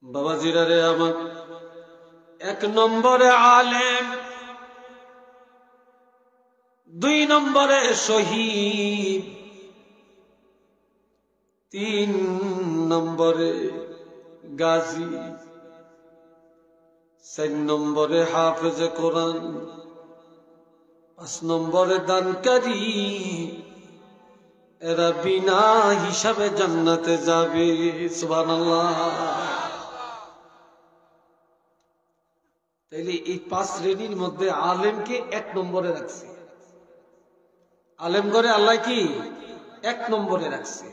বাবাজিরা রে আমার, 1 নম্বরে আলেম, 2 নম্বরে শহীদ, 3 নম্বরে গাজী, 4 নম্বরে হাফেজ কোরআন, 5 নম্বরে দানকারী। এরা বিনা হিসাবে জান্নাতে যাবে। সুবহানাল্লাহ। তাইলে এই 5 শ্রেণীর মধ্যে আলেমকে 1 নম্বরে রাখছে। আলেম করে আল্লাহ কি 1 নম্বরে রাখছে।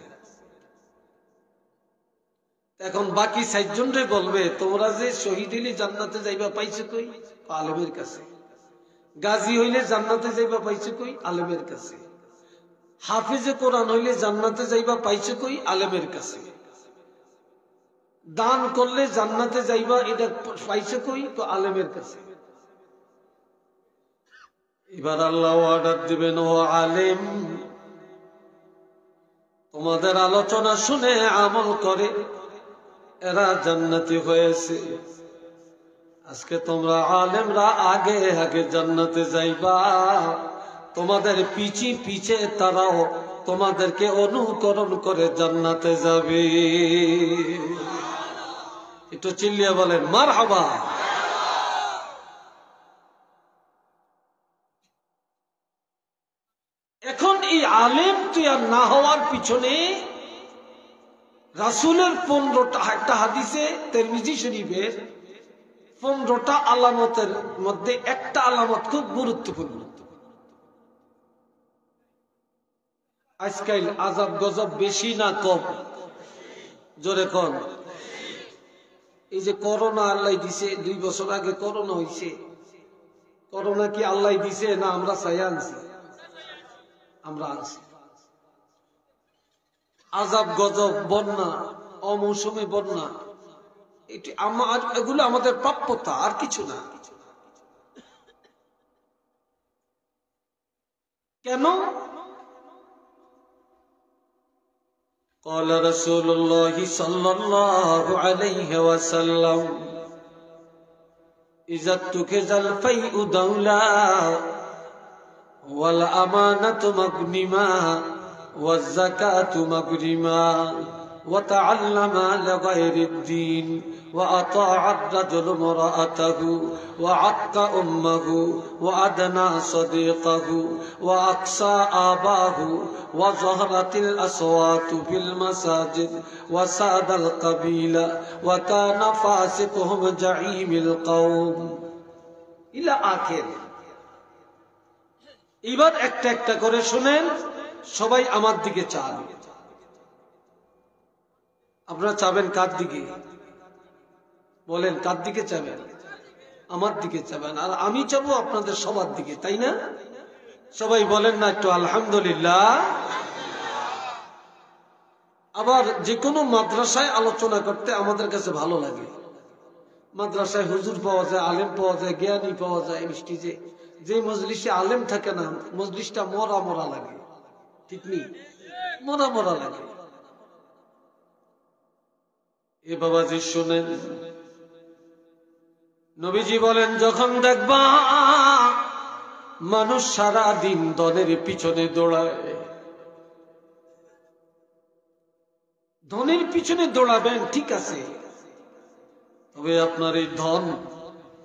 এখন বাকি 4 জনরে বলবে, তোমরা যে শহীদ হইলে জান্নাতে যাইবা পাইছো কই? আলেমের কাছে। গাজী হইলে জান্নাতে যাইবা পাইছো কই? আলেমের কাছে। হাফিজে কোরআন হইলে জান্নাতে যাইবা পাইছো কই? আলেমের কাছে। দান করলে জান্নাতে যাইবা এটা পাইছো কই? তো আলেমের কাছে। এবার আল্লাহ অর্ডার দিবেন, ও আলেম, তোমাদের আলোচনা শুনে আমল করে এরা জান্নাতি হয়েছে। আজকে তোমরা আলেমরা আগে আগে জান্নাতে যাইবা, তোমাদের পিছে পিছে তারাও তোমাদেরকে অনুকরণ করে জান্নাতে যাবে। একটু চিল্লিয়া বলেন মারহাবা। এখন এই আলেম তৈরি না হওয়ার পিছনে রাসূলের 15টা, একটা হাদিসে তিরমিজি শরীফের 15টা আলামতের মধ্যে একটা আলামত খুব গুরুত্বপূর্ণ। আজকাল আযাব গজব বেশি না কম? জোরে কোন। এই যে করোনা আল্লাহ দিছে, 2 বছর আগে করোনা হইছে। করোনা কি আল্লাহ দিছে না আমরা চাই আনছি? আমরা আনছি। আযাব গজব, বন্যা, অমৌসুমী বন্যা, এগুলো আমাদের প্রাপ্যতা, আর কিছু না। কেন? قال رسول الله صلى الله عليه وسلم إذا اتخذ الفيء دولا والأمانة مغنما والزكاة مغرما وتعلم لغير الدين وأطاع الرجل امرأته وعق أمه وأدنى صديقه وأقصى آباه وظهرت الأصوات في المساجد وساد القبيلة وكان فاسقهم زعيم القوم إلى آخر। এবার একটা একটা করে শুনেন, সবাই আমার দিকে চান। আপনারা চাবেন কার দিকে? বলেন কার দিকে চাবেন? আমার দিকে চাবেন, আর আমি চাবো আপনাদের সবার দিকে, তাই না? সবাই বলেন না একটু আলহামদুলিল্লাহ। আবার যে কোনো মাদ্রাসায় আলোচনা করতে আমাদের কাছে ভালো লাগে। মাদ্রাসায় হুজুর পাওয়া যায়, আলেম পাওয়া যায়, জ্ঞানী পাওয়া যায়। যে মজলিসে আলেম থাকে না, মজলিসটা মরা মরা লাগে, ঠিক নেই? মরা মরা লাগে। এ বাবাজি শুনেন, নবীজি বলেন, যখন দেখবা মানুষ সারা দিন ধনের পিছনে দৌড়ায়, ধনের পিছনে দৌড়াবেন ঠিক আছে, তবে আপনার এই ধন,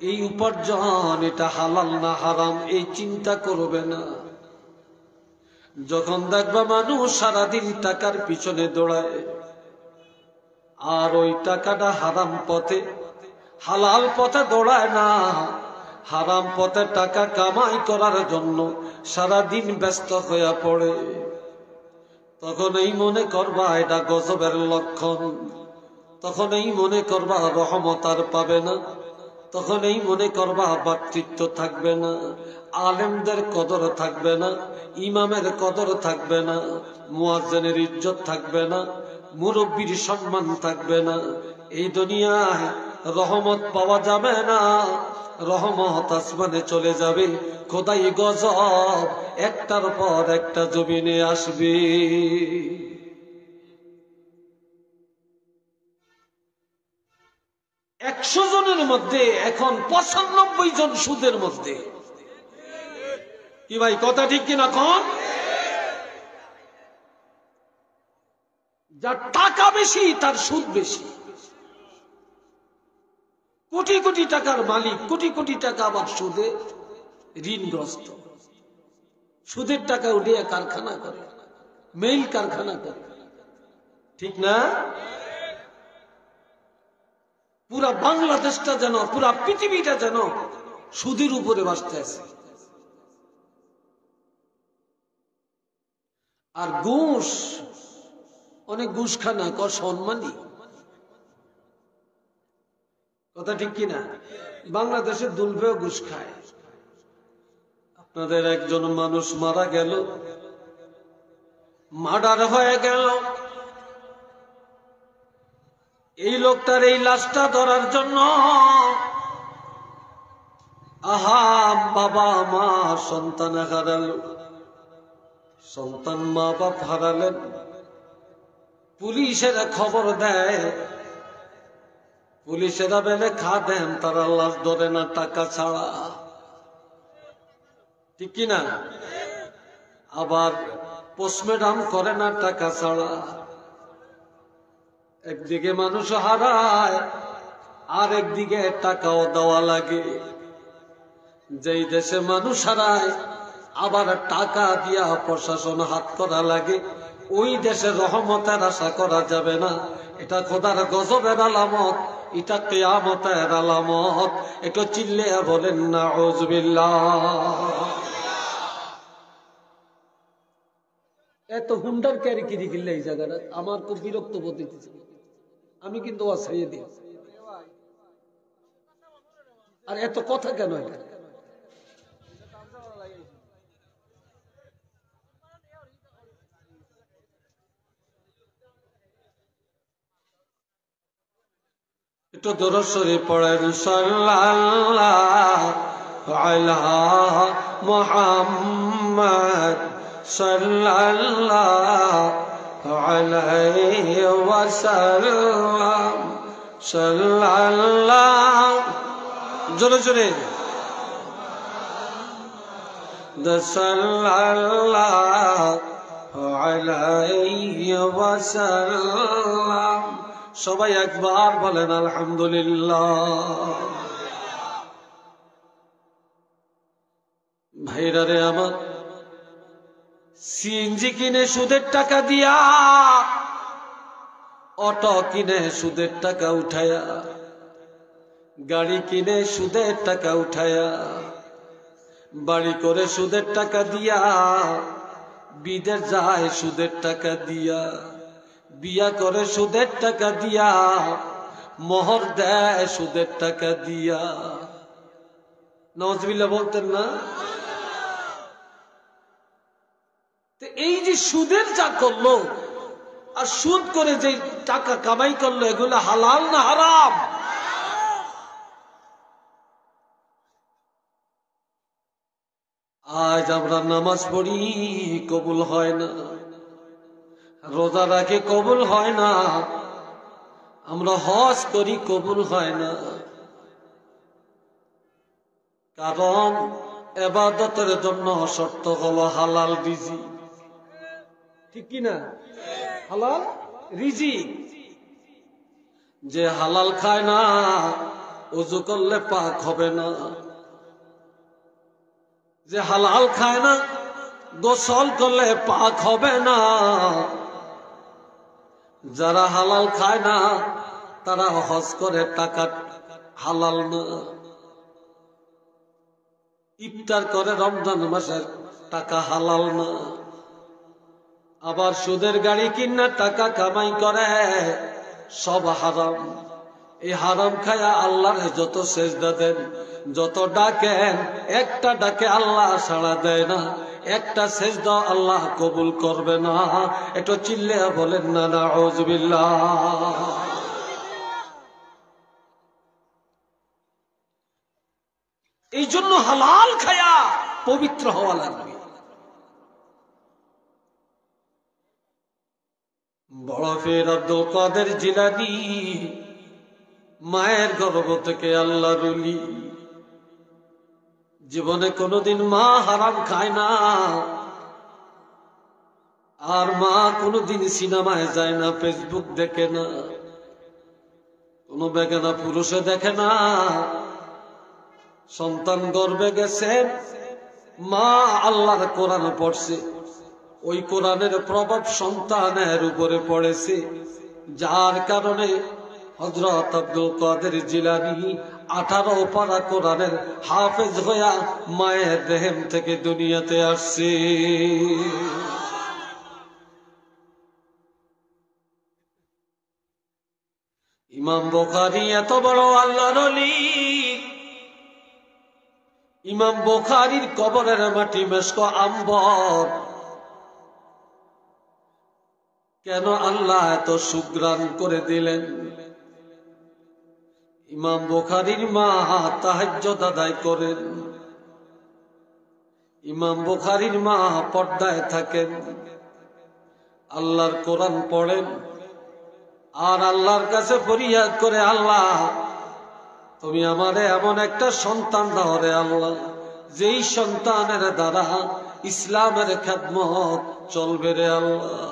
এই উপার্জন, এটা হালাল না হারাম এই চিন্তা করবে না। যখন দেখবা মানুষ সারাদিন টাকার পিছনে দৌড়ায়, আর ওই টাকাটা হারাম পথে, হালাল পথে দৌড়ায় না, হারাম পথে টাকা কামাই করার জন্য সারাদিন ব্যস্ত হয়ে পড়ে, তখন এই মনে করবা এটা গজবের লক্ষণ, তখন এই মনে করবা রহমত আর পাবে না, তখন এই মনে করবা ভাতৃত্ব থাকবে না, আলেমদের কদর থাকবে না, ইমামের কদর থাকবে না, মুয়াজ্জিনের ইজ্জত থাকবে না, মুরব্বীর সম্মান থাকবে না। এই দুনিয়ায় রহমত পাওয়া যাবে না, রহমত আসমানে চলে যাবে, খোদাই গজব একটার পর একটা জমিনে আসবে। 100 জনের মধ্যে এখন 95 জন সুদের মধ্যে। কি ভাই কথা ঠিক কিনা কোন? যার টাকা বেশি তার সুদ বেশি, কোটি কোটি টাকার মালিক, কোটি কোটি টাকা আবার সুদে ঋণগ্রস্ত, সুদের টাকা উঠিয়ে কারখানা করে, মেইল কারখানা করে, ঠিক না? পুরা বাংলাদেশটা যেন, পুরা পৃথিবীটা যেন সুদের উপরে বাঁচতে আছে। আর ঘুষ, অনেক ঘুষ খানা কর সম্মানী, কথা ঠিক কিনা? বাংলাদেশের দুলবেও ঘুষ খায়। আপনাদের একজন মানুষ মারা গেল, মার্ডার হয়ে গেল, এই লোকটার এই লাশটা ধরার জন্য আহা বাবা মা সন্তান হারালো, সন্তান মা বাপ হারালেন, পুলিশেরা খবর দেয়, পুলিশেরা বেলে খা দেন, তারা লাশ ধরে না টাকা ছাড়া, ঠিক কিনা? আবার পোস্টমর্টম করে না টাকা ছাড়া। একদিকে মানুষ হারায়, আর একদিকে টাকাও দেওয়া লাগে। যেই দেশে মানুষ হারায় আবার টাকা দিয়া প্রশাসন হাত করা লাগে, ওই দেশে রহমতের আশা করা যাবে না। এটা খোদার গজবের আলামত, এটা কিয়ামতের আলামত। একটু চিল্লে বলেন নাউযুবিল্লাহ। এত হুন্ডার ক্যারি কিরি কিনলে এই জায়গাটা আমার তো বিরক্ত বোধ হইতেছে। আমি কিন্তু আসাইয়ে দিই, আর এত কথা কেন? এটা একটু দরুদ শরীফ পড়েন, সাল্লাল্লাহু আলা মুহাম্মদ সাল্লাল্লাহু আলাইহি ওয়াসাল্লাম, সাল্লাল্লাহু, জোরে জোরে, সাল্লাল্লাহু আলাইহি ওয়াসাল্লাম। সবাই একবার বলেন আলহামদুলিল্লাহ। ভাইরা রে আমার, সিএনজি কিনে সুদের টাকা দিয়া, অটো কিনে সুদের টাকা উঠায়া, গাড়ি কিনে সুদের টাকা উঠায়া, বাড়ি করে সুদের টাকা দিয়া, বিদেশ যায় সুদের টাকা দিয়া, বিয়া করে সুদের টাকা দিয়া, মোহর দেয় সুদের টাকা দিয়া। নাউযুবিল্লাহ বলতেন না? তো এই যে সুদের যা করলো, আর সুদ করে যে টাকা কামাই করলো, এগুলো হালাল না হারাম? আজ আমরা নামাজ পড়ি, কবুল হয় না, রোজা রাখে, কবুল হয় না, আমরা হজ করি, কবুল হয় না। কারণ ইবাদতের জন্য শর্ত হলো হালাল রিজিক, ঠিক কিনা? হালাল রিজিক। যে হালাল খায় না, ওযু করলে পাক হবে না। যে হালাল খায় না, গোসল করলে পাক হবে না। যারা হালাল খায় না, তারা হজ করে, টাকা হালাল না। ইফতার করে রমজান মাসের টাকা হালাল না, আবার সুদের গাড়ি কিনা টাকা কামাই করে, সব হারাম। এই হারাম খায়া আল্লাহর যত সেজদা দেন, যত ডাকেন, একটা ডাকে আল্লাহ সাড়া দেয় না, একটা সেজদা আল্লাহ কবুল করবে না। একটু চিল্লে বলেন না নাউযুবিল্লাহ। এই জন্য হালাল খায়া পবিত্র হওয়া লাগবে। বড় পীর আব্দুল কাদের জিলানী মায়ের গর্ভ থেকে আল্লাহর ওলি, জীবনে কোনোদিন মা হারাম খায় না, আর মা কোনোদিন সিনেমায় যায় না, ফেসবুক দেখে না, কোন বেগানা পুরুষে দেখে না। সন্তান গর্ভে গেছে, মা আল্লাহর কোরআন পড়ছে, ওই কোরআনের প্রভাব সন্তানের উপরে পড়েছে, যার কারণে হযরত আব্দুল কাদের জিলানী 18 পারা কোরআনের হাফেজ হইয়া মায়ের রেহেম থেকে দুনিয়াতে আসছে। ইমাম বুখারী এত বড় আল্লাহর ওলি, ইমাম বুখারীর কবরের মাটি মেশক আম্বর। কেন আল্লাহ এত সুগ্রাণ করে দিলেন? ইমাম বুখারীর মা তাহাজ্জুদ আদায় করেন, ইমাম বুখারীর মা পর্দায় থাকেন, আল্লাহর কোরআন পড়েন, আর আল্লাহর কাছে ফরিয়াদ করে, আল্লাহ তুমি আমারে এমন একটা সন্তান দাও রে আল্লাহ, যেই সন্তানের দ্বারা ইসলামের খেদমত চলবে রে আল্লাহ।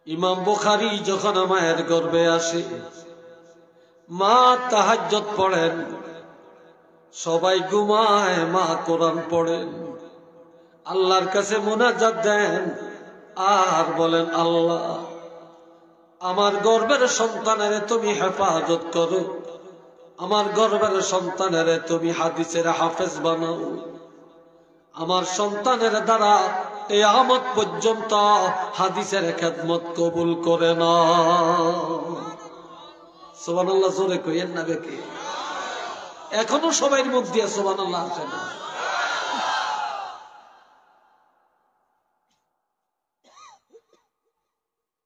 ইমাম বুখারী যখন মায়ের গর্ভে আসে, মা তাহাজ্জুদ পড়েন, সবাই ঘুমায়, মা কোরআন পড়েন, আল্লাহর কাছে মুনাজাত দেন, আর বলেন, আল্লাহ আমার গর্ভের সন্তানের তুমি হেফাজত করো, আমার গর্ভের সন্তানের তুমি হাদিসের হাফেজ বানাও, আমার সন্তানের দ্বারা কিয়ামত পর্যন্ত হাদিসের খেদমত কবুল করে না। সুবহানাল্লাহ জোরে কইেন না বেকে? এখনো সবাই মুখ দিয়ে সুবহানাল্লাহ আসে না।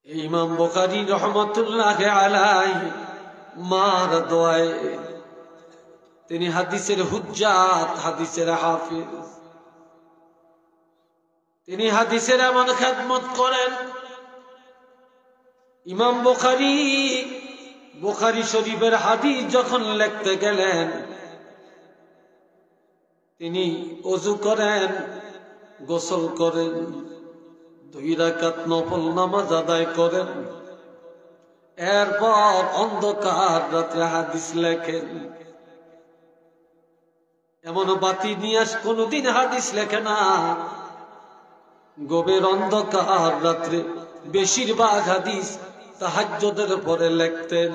ইমাম বুখারী রহমাতুল্লাহ আলাইহি মার দোয়ায় তিনি হাদিসের হুজ্জাত, হাদিসের হাফেজ, তিনি হাদিসের এমন খেদমত করেন। ইমাম বুখারী বুখারী শরীফের হাদিস যখন লিখতে গেলেন, তিনি ওযু করেন, গোসল করেন, 2 রাকাত নফল নামাজ আদায় করেন, এরপর অন্ধকার রাতে হাদিস লেখেন। এমন বাতি নিয়ে কোনদিন হাদিস লেখে না। গভীর অন্ধকার রাত্রে বেশিরভাগ হাদিস তাহাজ্জুদের পরে লিখতেন।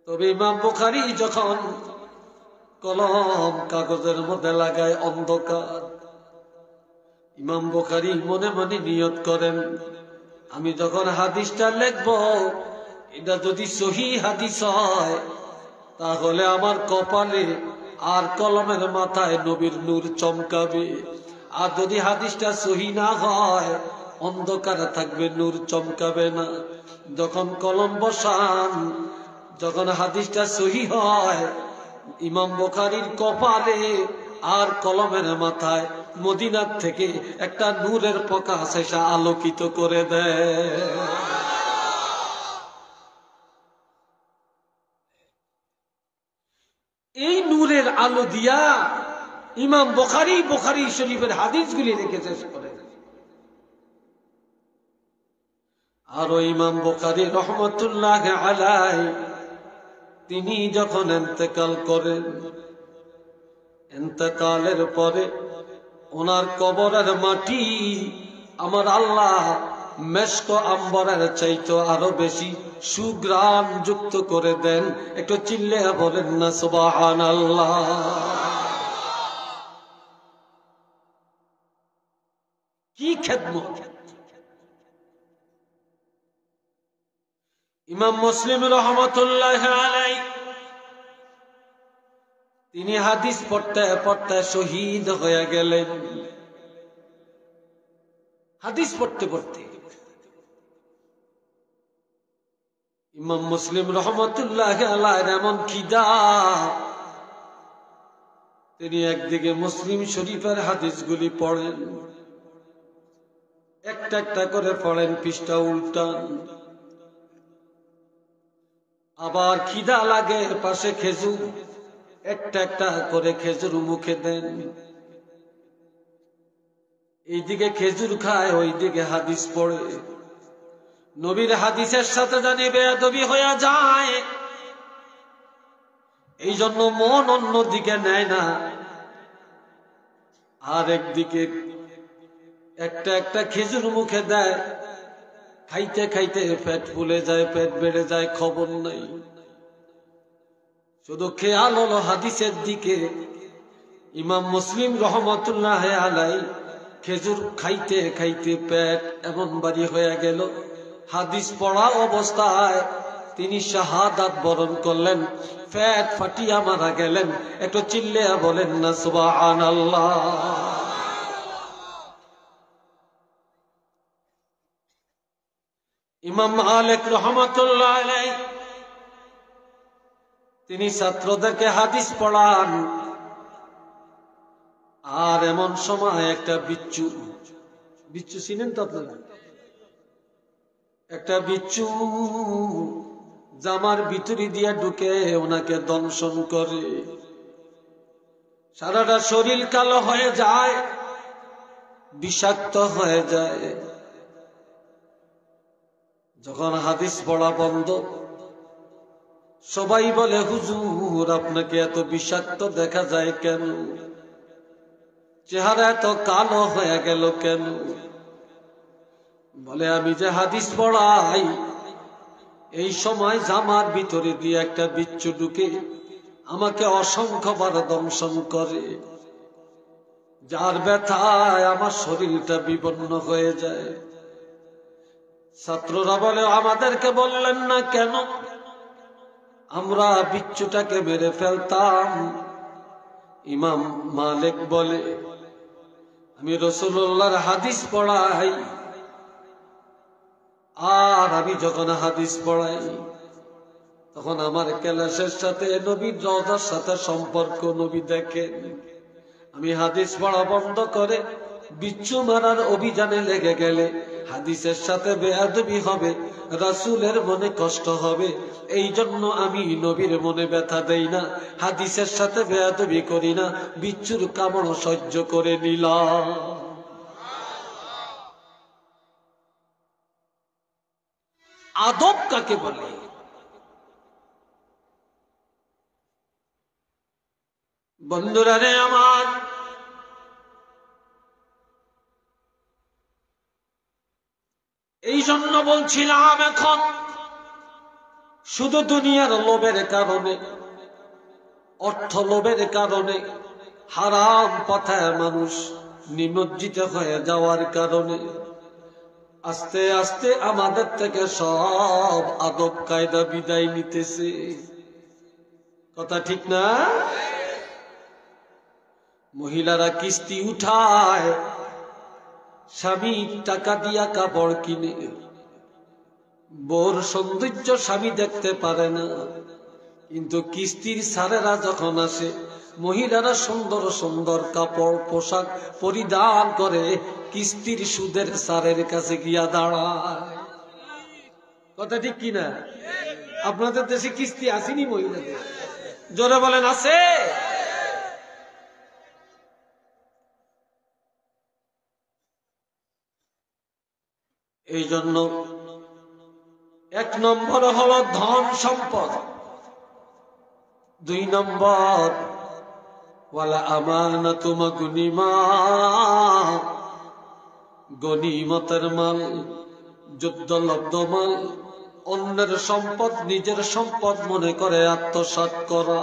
তবে ইমাম বুখারী যখন কলম কাগজের মধ্যে লাগায় অন্ধকার, ইমাম বুখারী মনে মনে নিয়ত করেন, আমি যখন হাদিসটা লিখব, এটা যদি সহিহ হাদিস হয়, তাহলে আমার কপালে আর কলমের মাথায় নবীর নূর চমকাবে, আর যদি হাদিসটা সহিহ না হয়, অন্ধকারে থাকবে, নূর চমকাবে না। যখন কলম বসান, যখন হাদিসটা সহিহ হয়, ইমাম বুখারীর কপালে আর কলমের মাথায় মদিনার থেকে একটা নূরের প্রকাশ এসে আলোকিত করে দেয়। এই নূরের আলো দিয়া ইমাম বুখারী বুখারী শরীফের হাদিসগুলি লিখে শেষ করে। আর ইমাম বুখারী রহমাতুল্লাহ আলাইহি তিনি যখন ইন্তেকাল করেন, ইন্তেকালের পরে ওনার কবরের মাটি আমার আল্লাহ মেশক আম্বরের চাইতো আরো বেশি সুগ্রাণ যুক্ত করে দেন। একটু চিল্লে বলেন না সুবহানাল্লাহ। কি খেদমত! ইমাম মুসলিম রহমতুল্লাহ আলাইহি তিনি হাদিস পড়তে পড়তে শহীদ হয়ে গেলেন। হাদিস পড়তে পড়তে ইমাম মুসলিম রহমতুল্লাহ আলাইহির এমন খিদা, তিনি একদিকে মুসলিম শরীফের হাদিসগুলি পড়েন, একটা একটা করে পড়েন, পৃষ্ঠা উল্টান। আবার খিদা লাগে, পাশে খেজুর, একটা একটা করে খেজুর মুখে দেন। এইদিকে খেজুর খায়, ওইদিকে হাদিস পড়ে। নবীর হাদিসের সাথে জানি বেয়াদবি হয়ে যায়, এই জন্য মন অন্যদিকে নেয় না। আর একদিকে একটা একটা খেজুর মুখে দেয়, খাইতে খাইতে পেট ফুলে যায়, পেট বেড়ে যায়, খবর নাই। শুধু খেয়াল হলো হাদিসের দিকে। ইমাম মুসলিম রহমতুল্লাহ আলাইহি খেজুর খাইতে খাইতে পেট এমন বাড়ি হয়ে গেল, হাদিস পড়া অবস্থায় তিনি শাহাদাত বরণ করলেন, পেট ফাটিয়া মারা গেলেন। একটু চিল্লে বলেন না সুবহানাল্লাহ। ইমাম মালিক রহমতুল্লাহ আলাইহি তিনি ছাত্রদেরকে হাদিস পড়ান, আর এমন সময় একটা বিচ্ছু, বিচ্ছু চিনেন তো আপনারা? একটা বিচ্ছু জামার ভিতরে দিয়ে ঢুকে ওনাকে দংশন করে, সারাটা শরীর কালো হয়ে যায়, বিষাক্ত হয়ে যায়। যখন হাদিস পড়া বন্ধ, সবাই বলে হুজুর আপনাকে এত বিষাক্ত দেখা যায় কেন? চেহারা এত কালো হয়ে গেল কেন? বলে আমি যে হাদিস পড়াই, এই সময় জামার ভিতরে দিয়ে একটা বিচ্ছু ঢুকে আমাকে অসংখ্যবার দংশন করে, যার ব্যথায় আমার শরীরটা বিপন্ন হয়ে যায়। ছাত্ররা বলে আমাদেরকে বললেন না কেন? আমরা বিচ্ছুটাকে মেরে ফেলতাম। ইমাম মালিক বলে আমি রাসূলুল্লাহর হাদিস পড়াই, আর আমি যখন হাদিস পড়াই তখন আমার ক্লাসের সাথে নবীর রওজার সাথে সম্পর্ক নবী দেখেন। আমি হাদিস পড়া বন্ধ করে বিচ্ছু মারার অভিযানে লেগে গেলে হাদিসের সাথে বেয়াদবি হবে, রাসূলের মনে কষ্ট হবে। এই জন্য আমি নবীর মনে ব্যথা দেই না, হাদিসের সাথে বেয়াদবি করি না, বিচ্ছুর কামড় সহ্য করে নিলাম। আদব কাকে বলে? বন্ধুরা রে আমার, এই জন্য বলছিলাম এখন শুধু দুনিয়ার লোভের কারণে, অর্থ লোভের কারণে, হারাম পথে মানুষ নিমজ্জিত হয়ে যাওয়ার কারণে আস্তে আস্তে আমাদের থেকে সব আদব কায়দা বিদায় নিতেছে। কথা ঠিক না? মহিলারা কিস্তি উঠায়, স্বামী টাকা দিয়া কাপড় কিনে, বউর সৌন্দর্য স্বামী দেখতে পারে না, কিন্তু কিস্তির সারেরা যখন আসে মহিলারা সুন্দর সুন্দর কাপড় পোশাক পরিধান করে কিস্তির সুদের সারের কাছে গিয়া দাঁড়ায়। কথা ঠিক কিনা? আপনাদের দেশে কিস্তি আসেনি মহিলাদের? জোরে বলেন আছে? এই জন্য এক নম্বর হলো ধন সম্পদ, দুই নম্বর ওয়ালা আমানাতু মাগনিমা, গনিমতের মাল যুদ্ধলব্ধ মাল অন্যের সম্পদ নিজের সম্পদ মনে করে আত্মসাৎ করা,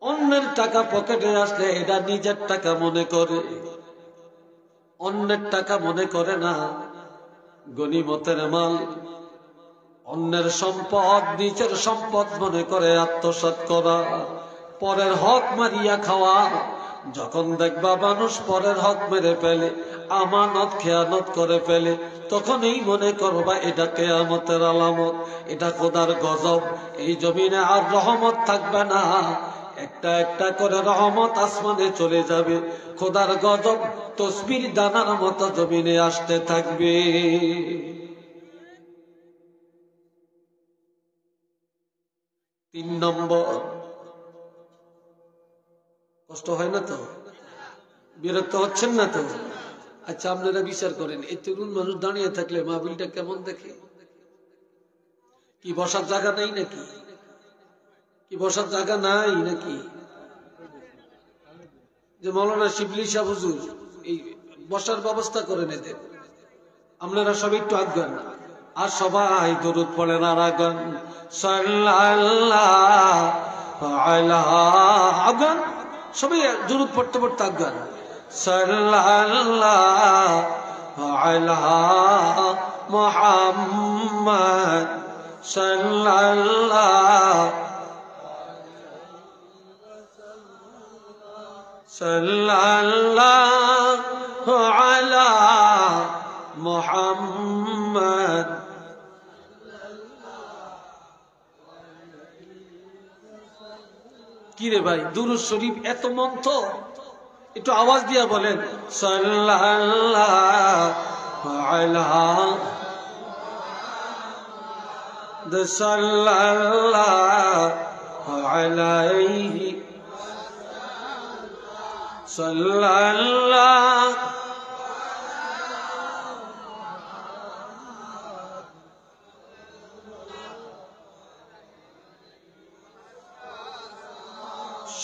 অন্যের টাকা পকেটে আসলে এটা নিজের টাকা মনে করে, অন্যের টাকা মনে করে না। গনিমতের মাল অন্যের সম্পদ নিজের সম্পদ মনে করে আত্মসাৎ করা, পরের হক মারিয়া খাওয়া। যখন দেখবা মানুষ পরের হক মেরে ফেলে, আমানত খেয়ানত করে ফেলে, তখন এই মনে করবা এটা কিয়ামতের আলামত, এটা খোদার গজব। এই জমিনে আর রহমত থাকবে না, একটা একটা করে রহমত আসমানে চলে যাবে, খোদার গজব তসবির দানার মতো জমিনে আসতে থাকবে। 3 নম্বর, কষ্ট হয় না তো? বিরক্ত হচ্ছেন না তো? আচ্ছা আপনারা বিচার করেন, এই তরুণ মানুষ দাঁড়িয়ে থাকলে মাহফিলটা কেমন দেখে? কি বসার জায়গা নাই নাকি? কি বসার জায়গা নাই নাকি? যে মৌলানা শিবলি শাহ হুজুর এই বসার ব্যবস্থা করে নিতেন, আপনারা সবাই একটু আজ্ঞান, আর সবাই দরুদ পড়েন আর আজ্ঞান, সাল্লাল্লাহু আলাইহি আজ্ঞান, সবাই দরুদ পড়তে পড়তে আজ্ঞান, সাল্লাল্লাহু আলাইহি মুহাম্মদ, সাল্লাল্লাহু সাল্লাল্লাহু আলা মুহাম্মদ। কি রে ভাই, দুরূদ শরীফ এত মন্থ, একটু আওয়াজ দিয়া বলেন, সাল্লাল্লাহু আলা সাল্লাল্লাহু আলাইহি সাল্লাল্লাহু।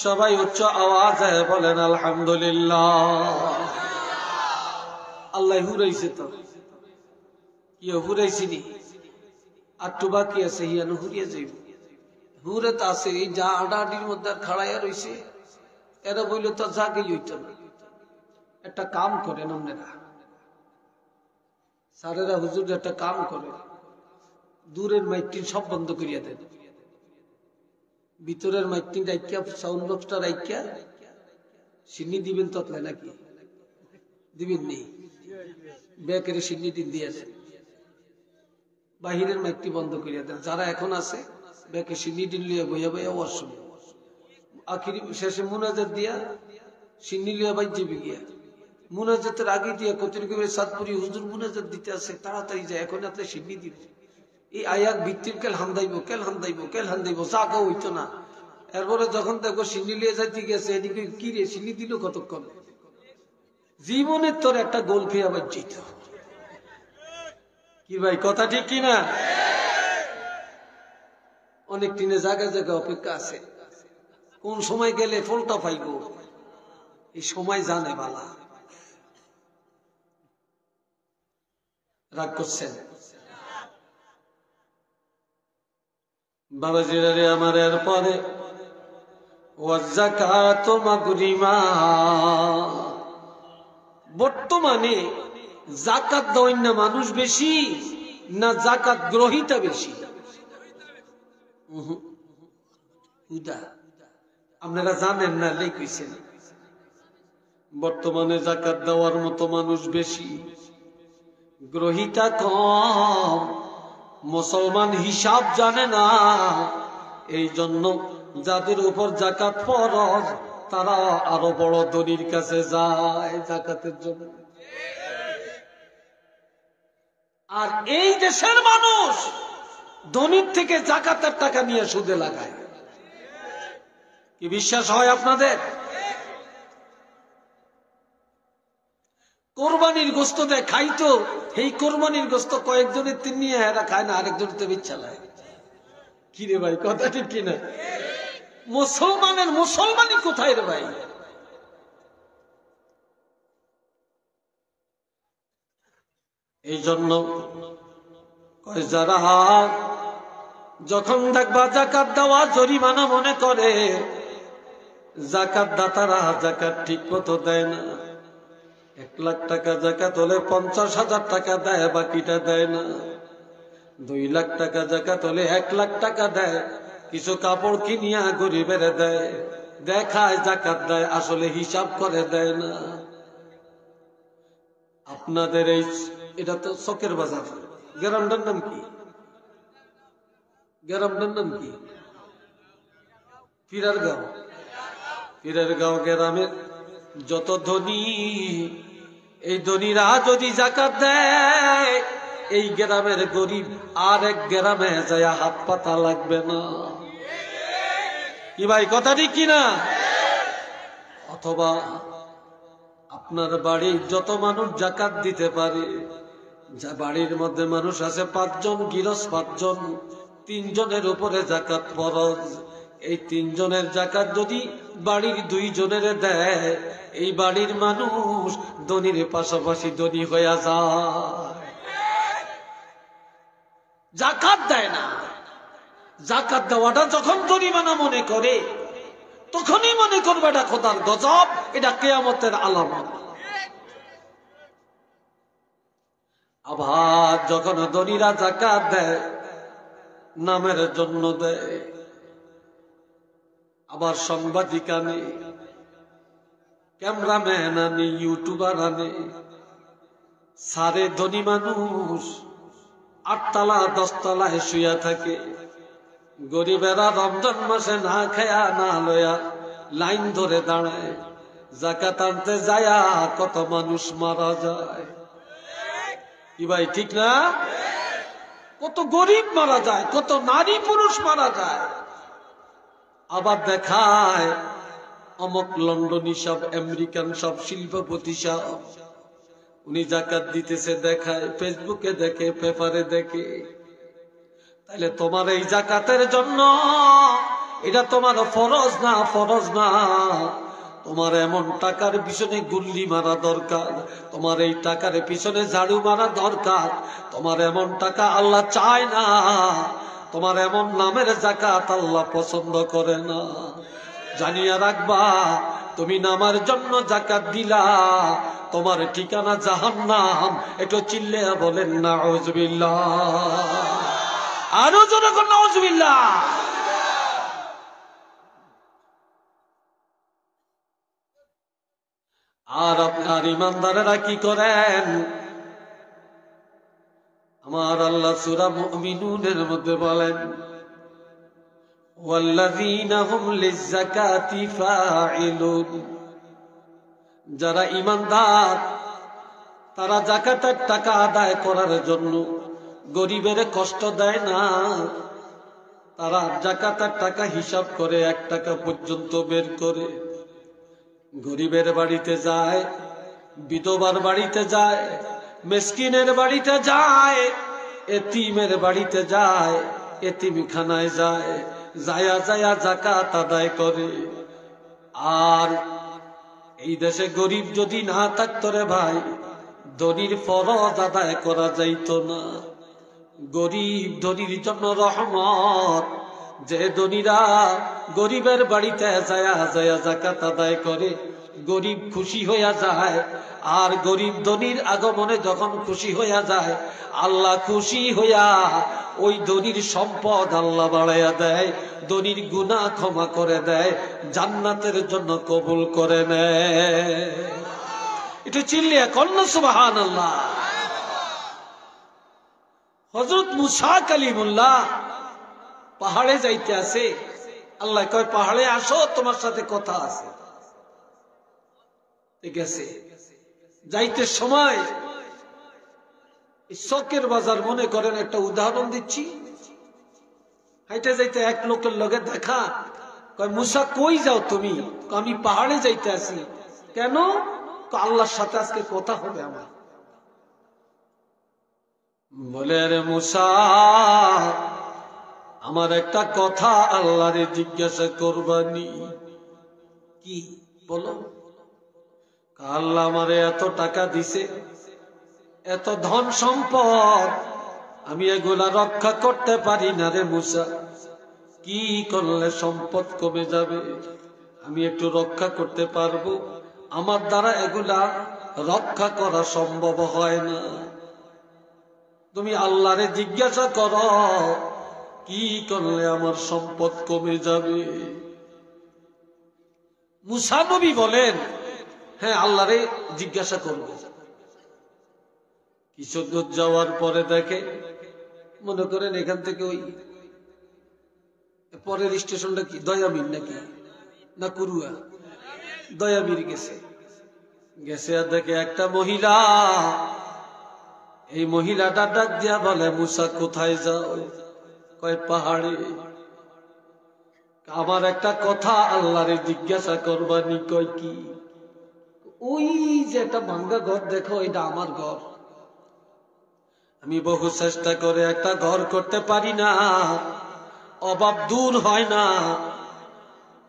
সবাই উচ্চ আওয়াজে বলেন আলহামদুলিল্লাহ। আল্লাহ হুরাইছে তো, কি হুরাইছিনি, আর তো বাকি আছে, হিয়ানো হুরিয়ে যাইব। হুরে তো আছে, এই যা আডাআডির মধ্যে খাড়াইয়া রয়েছে, এরা বললে তো জাগেই হইত না। একটা কাম করেন আপনারা, স্যারেরা হুজুর একটা কাম করে, দূরের মাইকটি সব বন্ধ করিয়া দেন, ভিতরের মাইকটি রাইকিয়া, সাউন্ড বক্সটা রাইকিয়া সিন্নি দিবেন ততলে নাকি দিবেন নেই, ব্যাকের সিন্নি দিন দিয়ে দেন, বাহিরের মাইকটি বন্ধ করিয়া দেন। যারা এখন আছে ব্যাকে সিন্নি দিন লিয়ে বইয়া বইয়া ওয়াজ শুনে, আখিরি শেষে মুনাজাত দিয়া সিন্নি লিয়া বাইর যাবে গিয়া, মুনাজাতের আগে দিয়া কতিরকমের সাতপুরি হুজুর মুনাজাত দিতে আছে, তাড়াতাড়ি যায়, এখন আপনি সিন্নি দিব, এই আয়াত ভিত্তির কেল হান্দাইব কেল হান্দাইব কেল হান্দাইব, জাগা হইতো না। এরপরে যখন দেখো সিন্নি লিয়ে যাইতে গেছে, এদিকে কি রে সিন্নি দিল কতক্ষণ, জীবনের তোর একটা গোল খেয়ে আবার যেত। কি ভাই কথা ঠিক কিনা? অনেক দিনে জায়গা জায়গা অপেক্ষা আছে, কোন সময় গেলে ফলটা পাইব এই সময় জানে বালা। রাগ করছেন বাবাজিরা রে আমার? এরপরে ওয়াযাকাতু মাগরিমা, বর্তমানে যাকাত দেওয়ার না মানুষ বেশি না যাকাত গ্রহীতা বেশি? আপনারা জানেন না, লিখেছেন বর্তমানে যাকাত দেওয়ার মতো মানুষ বেশি, গ্রহীতা কম। মুসলমান হিসাব জানে না, এই জন্য যাদের উপর যাকাত ফরজ তারা আরো বড় ধনীর কাছে যায় যাকাতের জন্য। আর এই দেশের মানুষ ধনীর থেকে যাকাতের টাকা নিয়ে সুদে লাগায়। কি বিশ্বাস হয় আপনাদের? কোরবানির গোস্ত দেয় খাইতো, এই কোরবানির গোস্ত কয়েকজনের তিন নিয়ে এরা খায় না, আরেকজনের তো বিচ্ছালায়। কি রে ভাই কথা ঠিক কিনা? মুসলমানের মুসলমানই কোথায় রে ভাই? এই জন্য যারা যখন দেখবা যাকাত দেওয়া জরিমানা মনে করে, যাকাত দাতারা যাকাত ঠিক মতো দেয় না। 1 লাখ টাকা যাকাত হলে 50,000 টাকা দেয়, বাকিটা দেয় না। 2 লাখ টাকা যাকাত হলে 1 লাখ টাকা দেয়, কিছু কাপড় কিনিয়া গরিবের দেয়, দেখায় যাকাত দেয়, আসলে হিসাব করে দেয় না। আপনাদের এই এটা তো চকের বাজার, গ্রামটার নাম কি? গ্রামটার নাম কি? পীরারগাঁও। পীরারগাঁও গ্রামের যত ধনী, এই ধনীরা যদি যাকাত দেয়, এই গ্রামের গরিব আর এক গ্রামে যায় হাত পাতা লাগবে না। কি ভাই, কথা ঠিক কিনা? অথবা আপনার বাড়ির যত মানুষ যাকাত দিতে পারে, যা বাড়ির মধ্যে মানুষ আছে 5 জন, গৃহস্থ 5 জন, 3 জনের উপরে যাকাত ফরজ। এই 3 জনের যাকাত যদি বাড়ির 2 জনের দেয়, এই বাড়ির মানুষ ধনীর পাশাপাশি ধনী হয়ে যায়। যাকাত দেয় না। যাকাত দেওয়াটা যখন জরিমানা মনে করে, তখনই মনে করবে এটা খোদার গজব, এটা কিয়ামতের আলামত। আবার যখন ধনীরা যাকাত দেয়, নামের জন্য দেয়, আবার সাংবাদিক আনে, ক্যামেরাম্যান আনে, ইউটিউবার আনে, সারে ধনী মানুষ 8 তলা 10 তলায় শুয়া থাকে, গরিবেরা রমজান মাসে না খায়া না লয়া লাইন ধরে দাঁড়ায়, যাকাত আনতে যায়া কত মানুষ মারা যায়। কি ভাই, ঠিক না? কত গরিব মারা যায়, কত নারী পুরুষ মারা যায়। আবার দেখায় অমক লন্ডনী সব, আমেরিকান সব শিল্পপতি সব, উনি যাকাত দিতেছে, দেখায়, ফেসবুকে দেখে, পেপারে দেখে। তাইলে তোমার এই যাকাতের জন্য এটা তোমার ফরজ না, ফরজ না। তোমার এমন টাকার পিছনে গুল্লি মারা দরকার, তোমার এই টাকার পিছনে ঝাড়ু মারা দরকার। তোমার এমন টাকা আল্লাহ চায় না, তোমার এমন নামের যাকাত আল্লাহ পছন্দ করে না। জানিয়া রাখবা, তুমি নামার জন্য যাকাত দিলা, তোমার ঠিকানা জাহান্নাম। একটু চিল্লে বলেন নাউজুবিল্লাহ, আরো জোরে করে নাউজুবিল্লাহ। আর আপনার ইমানদারেরা কি করেন? আমার আল্লাহ সূরা মুমিনুনের মধ্যে বলেন, ওয়াল্লাযীনা হুম লিয-যাকাতি ফাঈলুন। যারা ইমানদার, তারা যাকাতের টাকা আদায় করার জন্য গরিবের কষ্ট দেয় না। তারা যাকাতের টাকা হিসাব করে 1 টাকা পর্যন্ত বের করে গরিবের বাড়িতে যায়, বিধবার বাড়িতে যায়, মিসকিনের বাড়িতে যায়, এতিমের বাড়িতে যায়, এতিমখানায় যায়, যায়া যায়া যাকাত আদায় করে। আর এই দেশে গরিব যদি না থাকতো রে ভাই, ধনীর ফরজ আদায় করা যাইত না। গরিব ধনীর জন্য রহমত, যে ধনীরা গরিবের বাড়িতে যায়া যায়া যাকাত আদায় করে, গরিব খুশি হইয়া যায়। আর গরিব ধনীর আগমনে যখন খুশি হইয়া যায়, আল্লাহ খুশি হইয়া ওই ধনীর সম্পদ আল্লাহ বাড়াইয়া দেয়, ধনীর গুনাহ ক্ষমা করে দেয়, জান্নাতের জন্য কবুল করে নেয়। একটু চিল্লিয়া কন্যা সুবহানাল্লাহ। হযরত মুসা কালিমুল্লাহ পাহাড়ে যাইতে আছে, আল্লাহ কয় পাহাড়ে আসো, তোমার সাথে কথা আছে। ঠিক আছে, যাইতে সময় চকের বাজার মনে করেন, একটা উদাহরণ দিচ্ছি। হাইটে যাইতে এক লোকের লগে দেখা, কয় মুসা কই যাও তুমি? আমি পাহাড়ে যাইতে আছি। কেন? আল্লাহর সাথে আজকে কথা হবে আমার। বলে রে মুসা, আমার একটা কথা আল্লাহরে জিজ্ঞাসা করবানি। কি বলো? আল্লাহ আমারে এত টাকা দিছে, এত ধন সম্পদ, আমি এগুলা রক্ষা করতে পারি না রে মুসা। কি করলে সম্পদ কমে যাবে? আমি একটু রক্ষা করতে পারবো, আমার দ্বারা এগুলা রক্ষা করা সম্ভব হয় না। তুমি আল্লাহরে জিজ্ঞাসা করো কি করলে আমার সম্পদ কমে যাবে। মুসা নবী বলেন, হ্যাঁ আল্লাহরে জিজ্ঞাসা করবো। কিছু দূর যাওয়ার পরে দেখে, মনে করেন এখান থেকে ওই পরের স্টেশনটা কি দয়ামির নাকি না কুরুয়া? দয়ামির গেছে। গেছে আর দেখে একটা মহিলা, এই মহিলাটা ডাক দিয়া বলে, মুসা কোথায় যাও? কয় পাহাড়ে। আমার একটা কথা আল্লাহরে জিজ্ঞাসা করবানি। কয় কি? ওই যে একটা ভাঙ্গা ঘর দেখো, এটা আমার ঘর। আমি বহু চেষ্টা করে একটা ঘর করতে পারি না, অভাব দূর হয় না,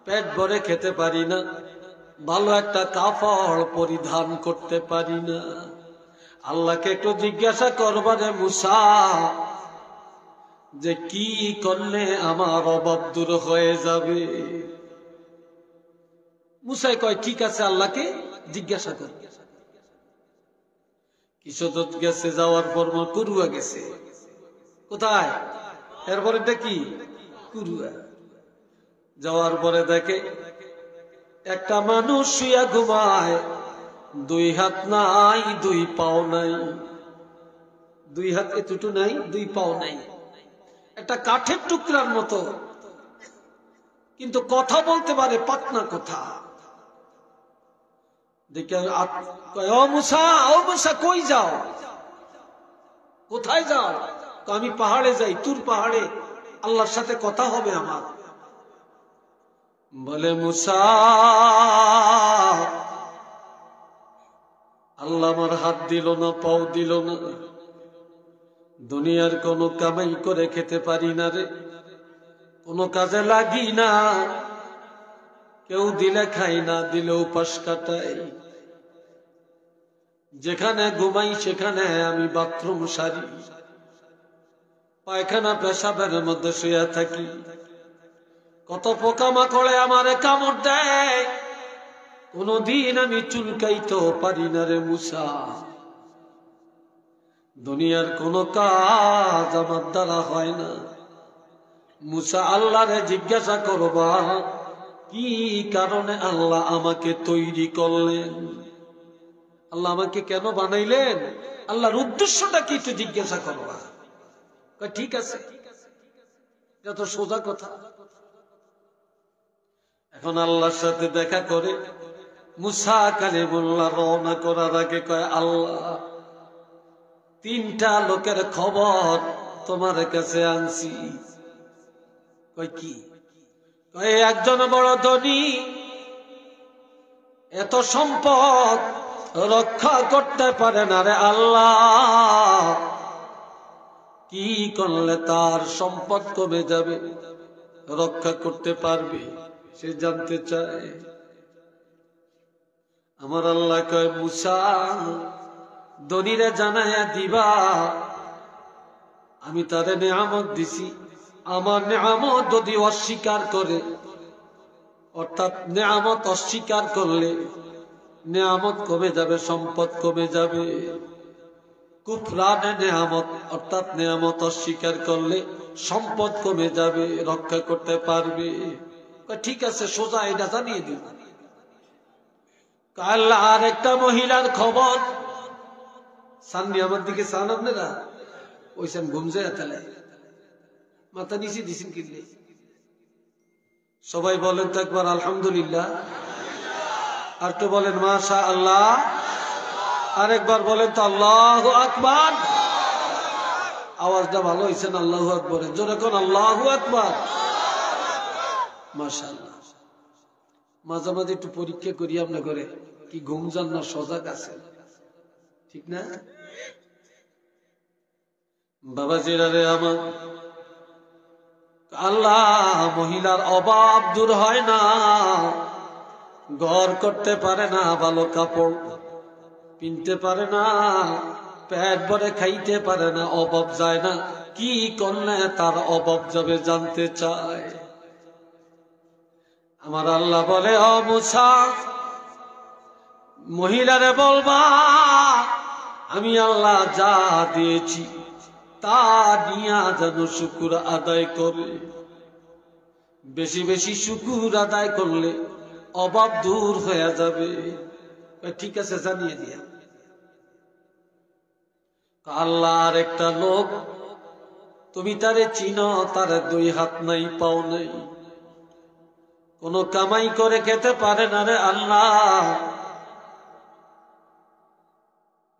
পেট ভরে খেতে পারি না, ভালো একটা কাপড় পরিধান করতে পারি না। আল্লাহকে একটু জিজ্ঞাসা করবারে মুসা, যে কি করলে আমার অভাব দূর হয়ে যাবে। মুসাই কয় ঠিক আছে, আল্লাহকে জিজ্ঞাসা কর। কিছু দূর গেছে, যাওয়ার পর কুরুয়া গেছে। কোথায়? এরপরে কি কুরুয়া। যাওয়ার পরে দেখে একটা মানুষ শুয়া ঘুমায়, দুই হাত নাই, দুই পাও নাই। দুই হাত এতটু নাই, দুই পাও নাই, একটা কাঠের টুকরার মতো, কিন্তু কথা বলতে পারে পাতনা কথা। দেখে ও মুসা, ও মুসা কই যাও? কোথায় যাও? আমি পাহাড়ে যাই, তুর পাহাড়ে আল্লাহর সাথে কথা হবে আমার। বলে মুসা, আল্লাহ আমার হাত দিল না, পাও দিল না, দুনিয়ার কোনো কামাই করে খেতে পারি না রে, কোনো কাজে লাগি না, কেউ দিলে খাই না, দিলে উপাস কাটাই। যেখানে ঘুমাই সেখানে আমি বাথরুম সারি, পায়খানা পেশাবের মধ্যে শুয়ে থাকি। কত পোকামাকড়ে আমারে কামড় দেয়, কোনদিন আমি চুলকাইতেও পারি না রে মুসা। দুনিয়ার কোনো কাজ আমার দ্বারা হয় না। মুসা আল্লাহরে জিজ্ঞাসা করবা, কি কারণে আল্লাহ আমাকে তৈরি করলেন? আল্লাহ আমাকে কেন বানাইলেন? আল্লাহর উদ্দেশ্যটা কি একটু জিজ্ঞাসা করবা। ঠিক আছে, এটা তো সোজা কথা। এখন আল্লাহর সাথে দেখা করে মুসা কালিমুল্লাহ রওনা করার আগে কয়, আল্লাহ তিনটা লোকের খবর তোমার কাছে আনছি। কয় কি? কয় একজন বড় ধনী, এত সম্পদ রক্ষা করতে পারে না রে আল্লাহ, কি করলে তার সম্পদ কমে যাবে, রক্ষা করতে পারবে, সে জানতে চায়। আমার আল্লাহ কয়, মুসা ধনীরে জানায়া দিবা আমি তারে নেয়ামত দিছি, আমার নেয়ামত যদি অস্বীকার করে, অর্থাৎ নেয়ামত অস্বীকার করলে নেয়ামত কমে যাবে, সম্পদ কমে যাবে। কুফরানে নেয়ামত, অর্থাৎ নেয়ামত অস্বীকার করলে সম্পদ কমে যাবে, রক্ষা করতে পারবে। ঠিক আছে, সোজা এটা জানিয়ে দিন। আল্লাহ আর একটা মহিলার খবর। সামনে আমার দিকে চান আপনারা? ওইসান ঘুমছে তাহলে মাথা নিচে দিছেন কিনলে। সবাই বলেন তো একবার আলহামদুলিল্লাহ, আর তো বলেন মাশা আল্লাহ, আরেকবার বলেন তো আল্লাহু আকবার। আওয়াজটা ভালো হয়েছে না? আল্লাহু আকবার জোরে কোন, আল্লাহু আকবার। মাশাআল্লাহ। মাঝে মাঝে একটু পরীক্ষা করি আপনার করে, কি ঘুম যান না সজাগ আছে, ঠিক না? বাবাজিরা রে আমার, আল্লাহ মহিলার অভাব দূর হয় না, ঘর করতে পারে না, ভালো কাপড় কিনতে পারে না, পেট ভরে খাইতে পারে না, অভাব যায় না, কি করলে তার অভাব যাবে জানতে চায়। আমার আল্লাহ বলে, ও মুসা, মহিলারে বলবা আমি আল্লাহ যা দিয়েছি তা নিয়ে যেন শুকুর আদায় করে। বেশি বেশি শুকুর আদায় করলে অভাব দূর হয়ে যাবে। ঠিক আছে, জানিয়ে দিয়া। আল্লাহর একটা লোক, তুমি তারে চিনো, তার দুই হাত নাই, পাও নাই, কোন কামাই করে খেতে পারে না রে আল্লাহ।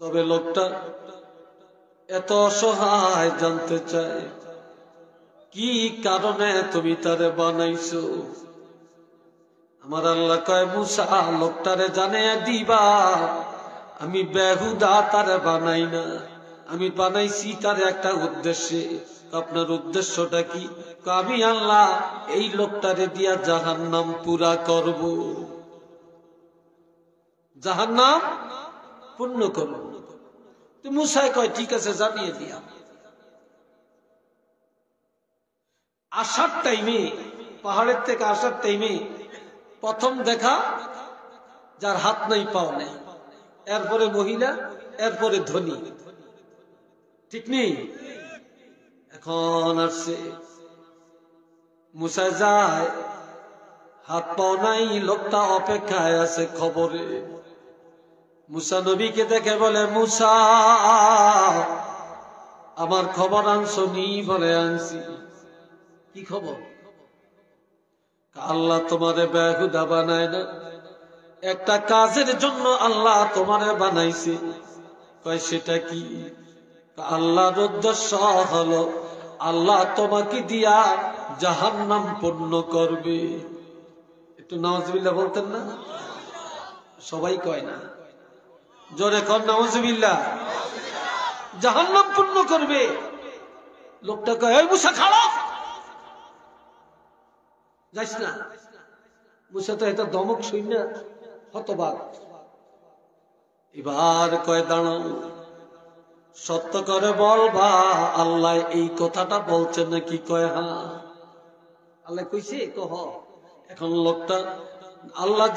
তবে লোকটা এত অসহায়, জানতে চায় কি কারণে তুমি তারে বানাইছো। আমার আল্লাহ কয়, মুসা, লোকটারে জানিয়ে দিবা আমি বেহুদা তারে বানাই না, আমি বানাইছি তার একটা উদ্দেশ্যে। আপনার উদ্দেশ্যটা কি? আমি আল্লাহ এই লোকটারে দিয়া জাহান্নাম পুরা করব, জাহান্নাম পূর্ণ করব। তো মুসাই কয়, ঠিক আছে, জানিয়ে দিয়া। আসার টাইমে, পাহাড়ের থেকে আসার টাইমে প্রথম দেখা যার হাত নাই, পাও নাই, এরপরে মহিলা, এরপরে ধনী, ঠিক নেই? এখন আসছে, মুসা যায়, হাত পাও নাই, লোকটা অপেক্ষায় আছে খবরে। মুসা নবীকে দেখে বলে, মুসা, আমার খবর আনছো নি? বলে, আনছি। কি খবর? আল্লাহ তোমারে বেহুদা বানায় না, একটা কাজের জন্য আল্লাহ তোমারে বানাইছে। কয়, সেটা কি? আল্লাহর উদ্দেশ্য হলো আল্লাহ তোমাকে দিয়া জাহান্নাম পূর্ণ করবে। একটু নাউজুবিল্লাহ বলতেন না? সবাই কয় না, জোরে কর নাউজুবিল্লাহ। জাহান্নাম পূর্ণ করবে। লোকটা কয়, এই মুসা, খারাপ যাইস না। মুসা তো এটা দমক শুই না, হতবাক। এবার কয়, দাঁড়াও, সত্য করে বলবা আল্লাহ এই কথাটা বলছে নাকি? কয়, হ্যাঁ, আল্লাহ কইছে। কহ। এখন লোকটা, আল্লাহ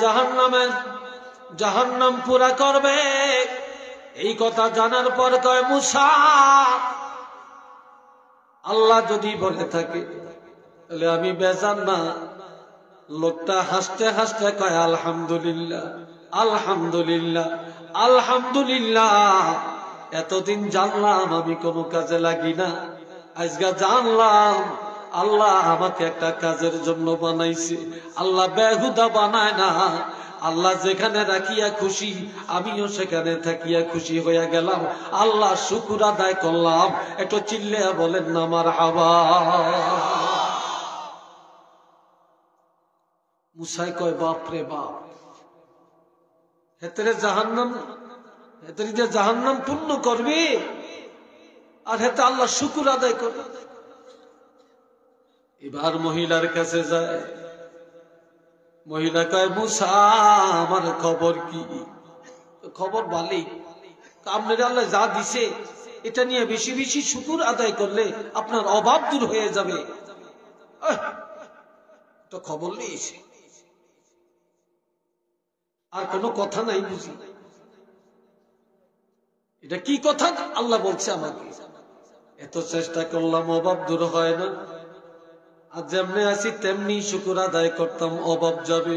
জাহান্নাম পুরা করবে এই কথা জানার পর কয়, মুসা, আল্লাহ যদি বলে থাকে তাহলে আমি বেজার না। লোকটা হাসতে হাসতে কয়, আলহামদুলিল্লাহ, আলহামদুলিল্লাহ, আলহামদুলিল্লাহ। এতদিন জানলাম আমি কোনো কাজে লাগি না, আজকে জানলাম আল্লাহ আমাকে একটা কাজের জন্য বানাইছে। আল্লাহ বেহুদা বানায় না। আল্লাহ যেখানে রাখিয়া খুশি, আমিও সেখানে থাকিয়া খুশি হইয়া গেলাম। আল্লাহ শুকুর আদায় করলাম। একটু চিল্লিয়া বলেন না মারহাবা। মুসাই কয়, বাপ রে বাপ, হেতরে জাহান্নাম পূর্ণ করবে আর হেতে আল্লাহ শুকুর আদায় করবে। এবার মহিলার কাছে যায়। মহিলা কয়, মুসা, আমার খবর কি? খবর ভালোই, আপনার আল্লাহ যা দিছে এটা নিয়ে বেশি বেশি শুকুর আদায় করলে আপনার অভাব দূর হয়ে যাবে। তো খবর নিয়েছে, আর কোনো কথা নাই বুঝি। এটা কি কথা আল্লাহ বলছে আমাকে? এত চেষ্টা করলাম, অভাব দূর হয় না। আর যেমনি আছি তেমনি শুকুর আদায় করতাম, অভাব যাবে।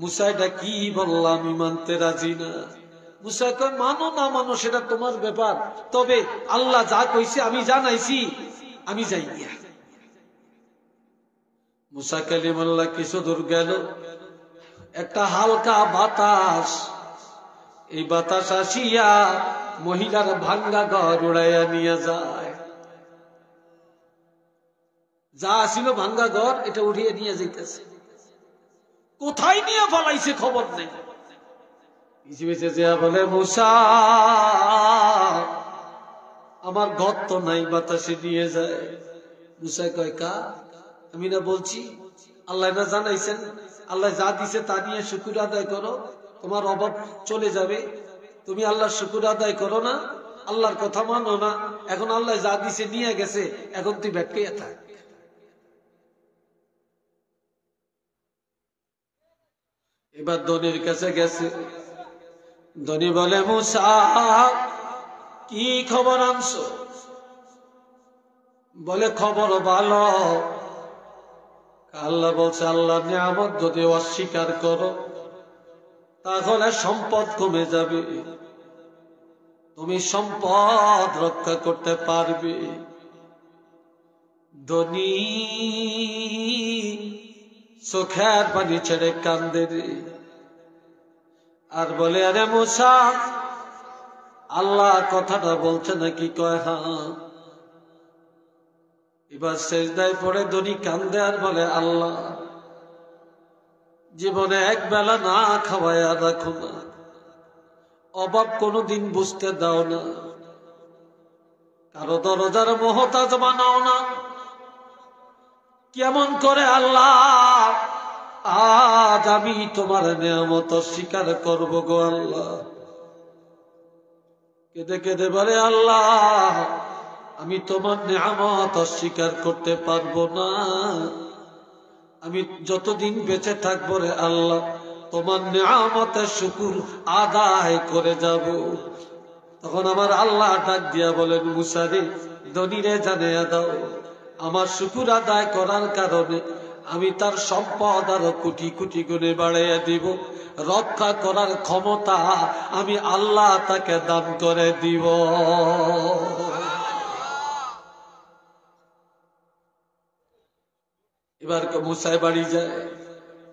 মুসা, এটা কি বললাম, আমি মানতে রাজি না। মুসা কয়, মানো না মানো সেটা তোমার ব্যাপার, তবে আল্লাহ যা কইছে আমি জানাইছি, আমি যাই গিয়া। মুসা কালিমুল্লাহ কিছু দূর গেল, একটা হালকা বাতাস, এই বাতাস আসিয়া মহিলার ভাঙ্গা ঘর উড়াইয়া নিয়ে যায়। যা আসিল ভাঙ্গা ঘর, এটা উঠিয়ে নিয়ে যাইতেছে। কোথায় নিয়ে পালাইছে খবর নেই। বলে, মুসা, আমার ঘর তো নাই, বাতাসে নিয়ে যায়। মুসা কয়, কা? আমি না বলছি আল্লাহ না জানাইছেন, আল্লাহ যা দিছে তা নিয়ে শুকুর আদায় করো, তোমার অভাব চলে যাবে। তুমি আল্লাহর শুকুর আদায় করো না। আল্লাহর কথা মানো না, এখন আল্লাহ যা দিছে নিয়ে গেছে, এখন তুই ব্যাটকে থাক। এবার ধনির কাছে গেছে, ধনী বলে মুসা কি খবর আনছো? বলে খবর ভালো। আল্লাহ বলছে আল্লাহ নিয়ামত যদি অস্বীকার করো তাহলে সম্পদ কমে যাবে, তুমি সম্পদ রক্ষা করতে পারবে। ধনী চোখের পানি ছেড়ে কান্দে রে, আর বলে আরে মুসা আল্লাহ কথাটা বলছে নাকি? কয় হ্যাঁ। এবার সেজদায় পড়ে ধনী কান্দে আর বলে আল্লাহ জীবনে এক বেলা না খাওয়ায়া রাখো না, অভাব কোনোদিন বুঝতে দাও না, কারো দরজার মহতাজ বানাও না। কেমন করে আল্লাহ আজ আমি তোমার নিয়ামত স্বীকার করব গো আল্লাহ? কেঁদে কেঁদে বলে আল্লাহ আমি তোমার নিয়ামত অস্বীকার করতে পারবো না, আমি যতদিন বেঁচে থাকবো রে আল্লাহ তোমার নিয়ামতের শুকর আদায় করে যাব। তখন আমার আল্লাহ ডাক দিয়া বলেন মুসা রে, ধনীরে জানিয়ে দাও আমার শুকর আদায় করার কারণে আমি তার সম্পদ আরো কোটি কোটি গুণে বাড়াইয়া দিব, রক্ষা করার ক্ষমতা আমি আল্লাহ তাকে দান করে দিব। এবার মুসায় বাড়ি যায়,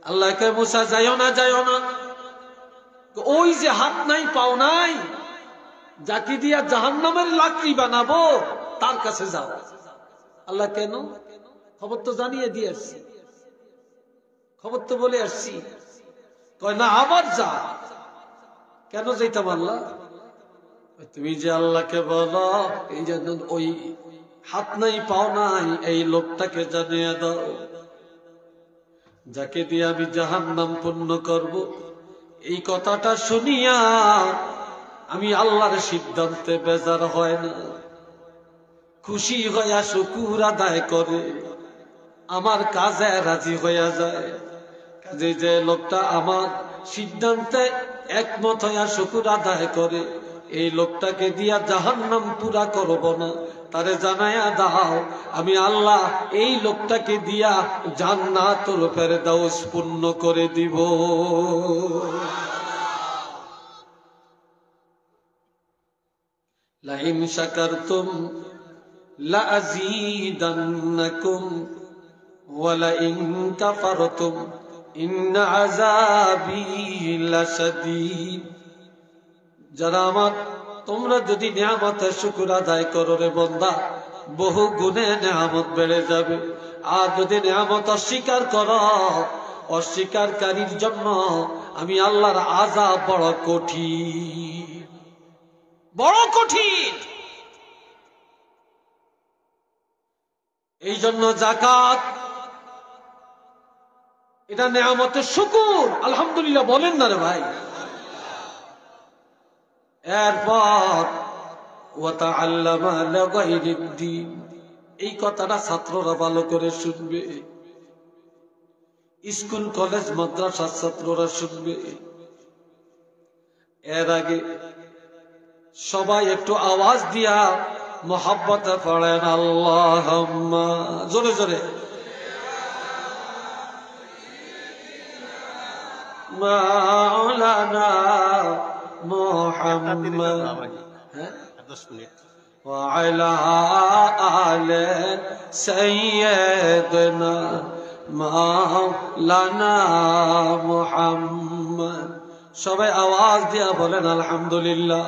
আল্লাহকে মুসা যাইও না যাইও না, ওই যে হাত নাই পাও নাই যাকে দিয়া জাহান্নামের লাকড়ি বানাবো তার কাছে যাও। আল্লাহ কেন? খবর তো জানিয়ে দিয়ে আসছি, খবর তো বলে আসছি। কয় না আবার যা। কেন যাইতাম আল্লাহ? তুমি যে আল্লাহকে বলো এই জন্য ওই হাত নাই পাও নাই এই লোকটাকে জানিয়ে দাও, যাকে দিয়ে আমি জাহান্নাম পূর্ণ করব। এই কথাটা শুনিয়া আমি আল্লাহর সিদ্ধান্তে বেজার হয় না, খুশি হইয়া শুকুর আদায় করে আমার কাজে রাজি হইয়া যায়। কাজে যে লোকটা আমার সিদ্ধান্তে একমত হইয়া শুকুর আদায় করে এই লোকটাকে দিয়া জাহান্নাম পুরা করব না, তারে জানায়া দাও আমি আল্লাহ এই লোকটাকে দিয়া জান্নাতুল ফেরদাউস পূর্ণ করে দিব। লাইন শাকারতুম লাযীদান্নাকুম ওয়া লাইন কাফারতুম ইন্না আযাবী লাশাদীদ। যারা আমার তোমরা যদি নিয়ামতের শুকর আদায় করো রে বান্দা, বহু গুণে নিয়ামত বেড়ে যাবে। আর যদি নিয়ামত অস্বীকার করো, অস্বীকারীর জন্য আমি আল্লাহর আযাব বড় কঠিন, বড় কঠিন। এই জন্য যাকাত এটা নিয়ামতের শুকর, আলহামদুলিল্লাহ বলেন না রে ভাই। এরপর ওয়াতাআল্লামা লিগাইরিদ্দিন, এই কথাটা ছাত্ররা ভালো করে শুনবে, স্কুল কলেজ মাদ্রাসার ছাত্ররা শুনবে। এর আগে সবাই একটু আওয়াজ দিয়া মোহাব্বতে পড়েন আল্লাহুম্মা, জোরে জোরে মাওলানা মুহাম্মদ ওয়া আলা আলি সাইয়্যিদিনা মাওলানা মুহাম্মদ। সবাই আওয়াজ দিয়া বলেন আলহামদুলিল্লাহ।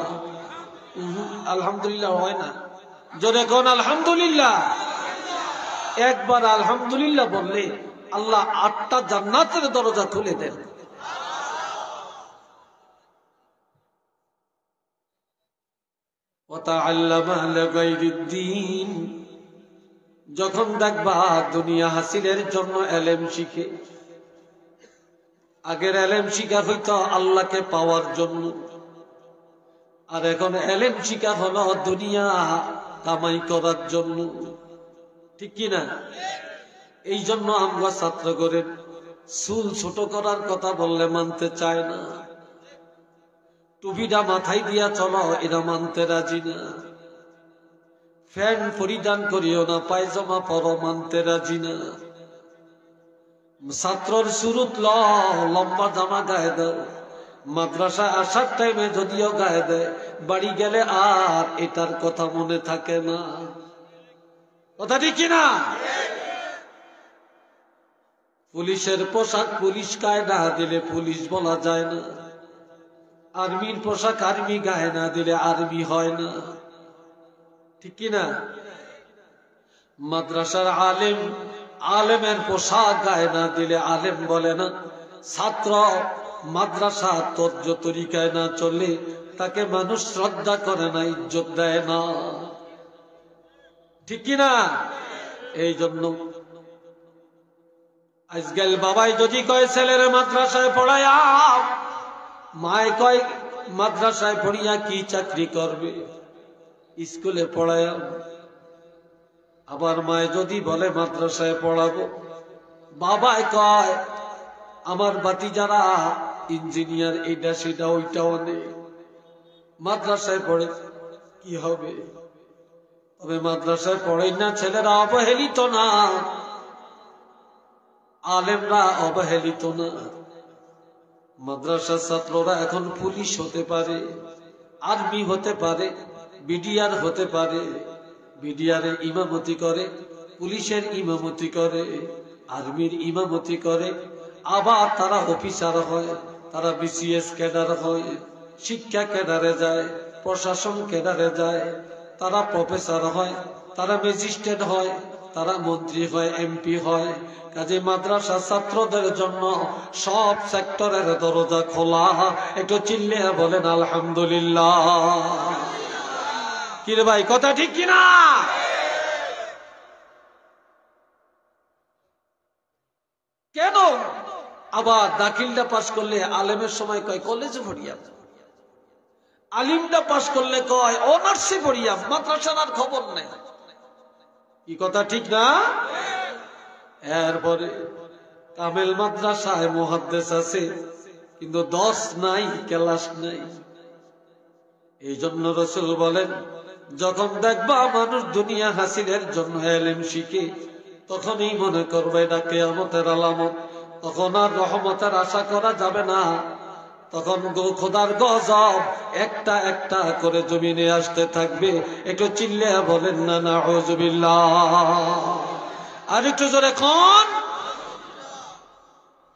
আলহামদুলিল্লাহ হয় না, জোরে কোন আলহামদুলিল্লাহ। একবার আলহামদুলিল্লাহ বললে আল্লাহ 8টা জান্নাতের দরজা খুলে দেন। ওয়াতাআল্লামা লিগাইরিদ্দিন, যখন দেখবা দুনিয়া হাসিলের জন্য এলেম শিখে, আগের এলেম শিখা হইতো আল্লাহকে পাওয়ার জন্য, আর এখন এলেম শিখা হলো দুনিয়া কামাই করার জন্য, ঠিক কিনা? এই জন্য আমরা ছাত্র করে চুল ছোট করার কথা বললে মানতে চায় না, টুপিটা মাথায় দিয়া চলো এরা মানতে রাজি না, ফ্যান পরিধান করিও না, পায়জামা পরো মানতে রাজি না, ছাত্রর শুরুত লম্বা জামা গায়ে দাও, মাদ্রাসা আসার টাইমে যদিও গায়ে দেয়, বাড়ি গেলে আর এটার কথা মনে থাকে না। কথা ঠিক কিনা? পুলিশের পোশাক পুলিশ গায়ে না দিলে পুলিশ বলা যায় না, আর্মির পোশাক আর্মি গায়ে না দিলে আর্মি হয় না, ঠিক কিনা? মাদ্রাসার আলেম আলেমের পোশাক গায়ে না দিলে আলেম বলে না, ছাত্র মাদ্রাসা তর্জ তরিকায় না চলে তাকে মানুষ শ্রদ্ধা করে না, ইজ্জত দেয় না, ঠিক কিনা? এই জন্য আজকাল বাবাই যদি কয় ছেলের মাদ্রাসায় পড়ায়া, মায় কয় মাদ্রাসায় পড়িয়া কি চাকরি করবে, স্কুলে পড়ায়া। আবার মায় যদি বলে মাদ্রাসায় পড়াবো, বাবাই কয় আমার বাতি যারা ইঞ্জিনিয়ার, এটা সেটা ওইটাও নেই, মাদ্রাসায় পড়ে কি হবে? তবে মাদ্রাসায় পড়ে না ছেলেরা অবহেলিত না, আলেমরা অবহেলিত না। মাদ্রাসার ছাত্ররা এখন পুলিশ হতে পারে, আর্মি হতে পারে, বিডিআর হতে পারে, বিডিআর ইমামতি করে, পুলিশের ইমামতি করে, আর্মির ইমামতি করে, আবার তারা অফিসার হয়, তারা বিসিএস ক্যাডার হয়, শিক্ষা ক্যাডারে যায়, প্রশাসন ক্যাডারে যায়, তারা প্রফেসর হয়, তারা ম্যাজিস্ট্রেট হয়, তারা মন্ত্রী হয়, এমপি হয়। কাজে মাদ্রাসা ছাত্রদের জন্য সব সেক্টরের দরজা খোলা। একটু চিল্লে বলেন আলহামদুলিল্লাহ। কিরে ভাই, কথা ঠিক কিনা? কেন আবার দাখিলটা পাশ করলে আলেমের সময় কয় কলেজে পড়িয়াম, আলিমটা পাশ করলে কয় অনার্সে পড়িয়াম, মাদ্রাসার আর খবর নেই। কি কথা ঠিক না? এরপরে কামেল মাদ্রাসায় মুহাদ্দিস আছে, কিন্তু 10 নাই, ক্লাস নাই। এই জন্য রাসূল বলেন, যখন দেখবা মানুষ দুনিয়া হাসিলের জন্য ইলম শিখে, তখনই মনে করবে এটা কিয়ামতের আলামত। তখন আর রহমতের আশা করা যাবে না, তখন খোদার গজব একটা একটা করে জমিনে আসতে থাকবে। একটু চিল্লে বলেন না নাউযুবিল্লাহ। আর একটু জোরে কোন।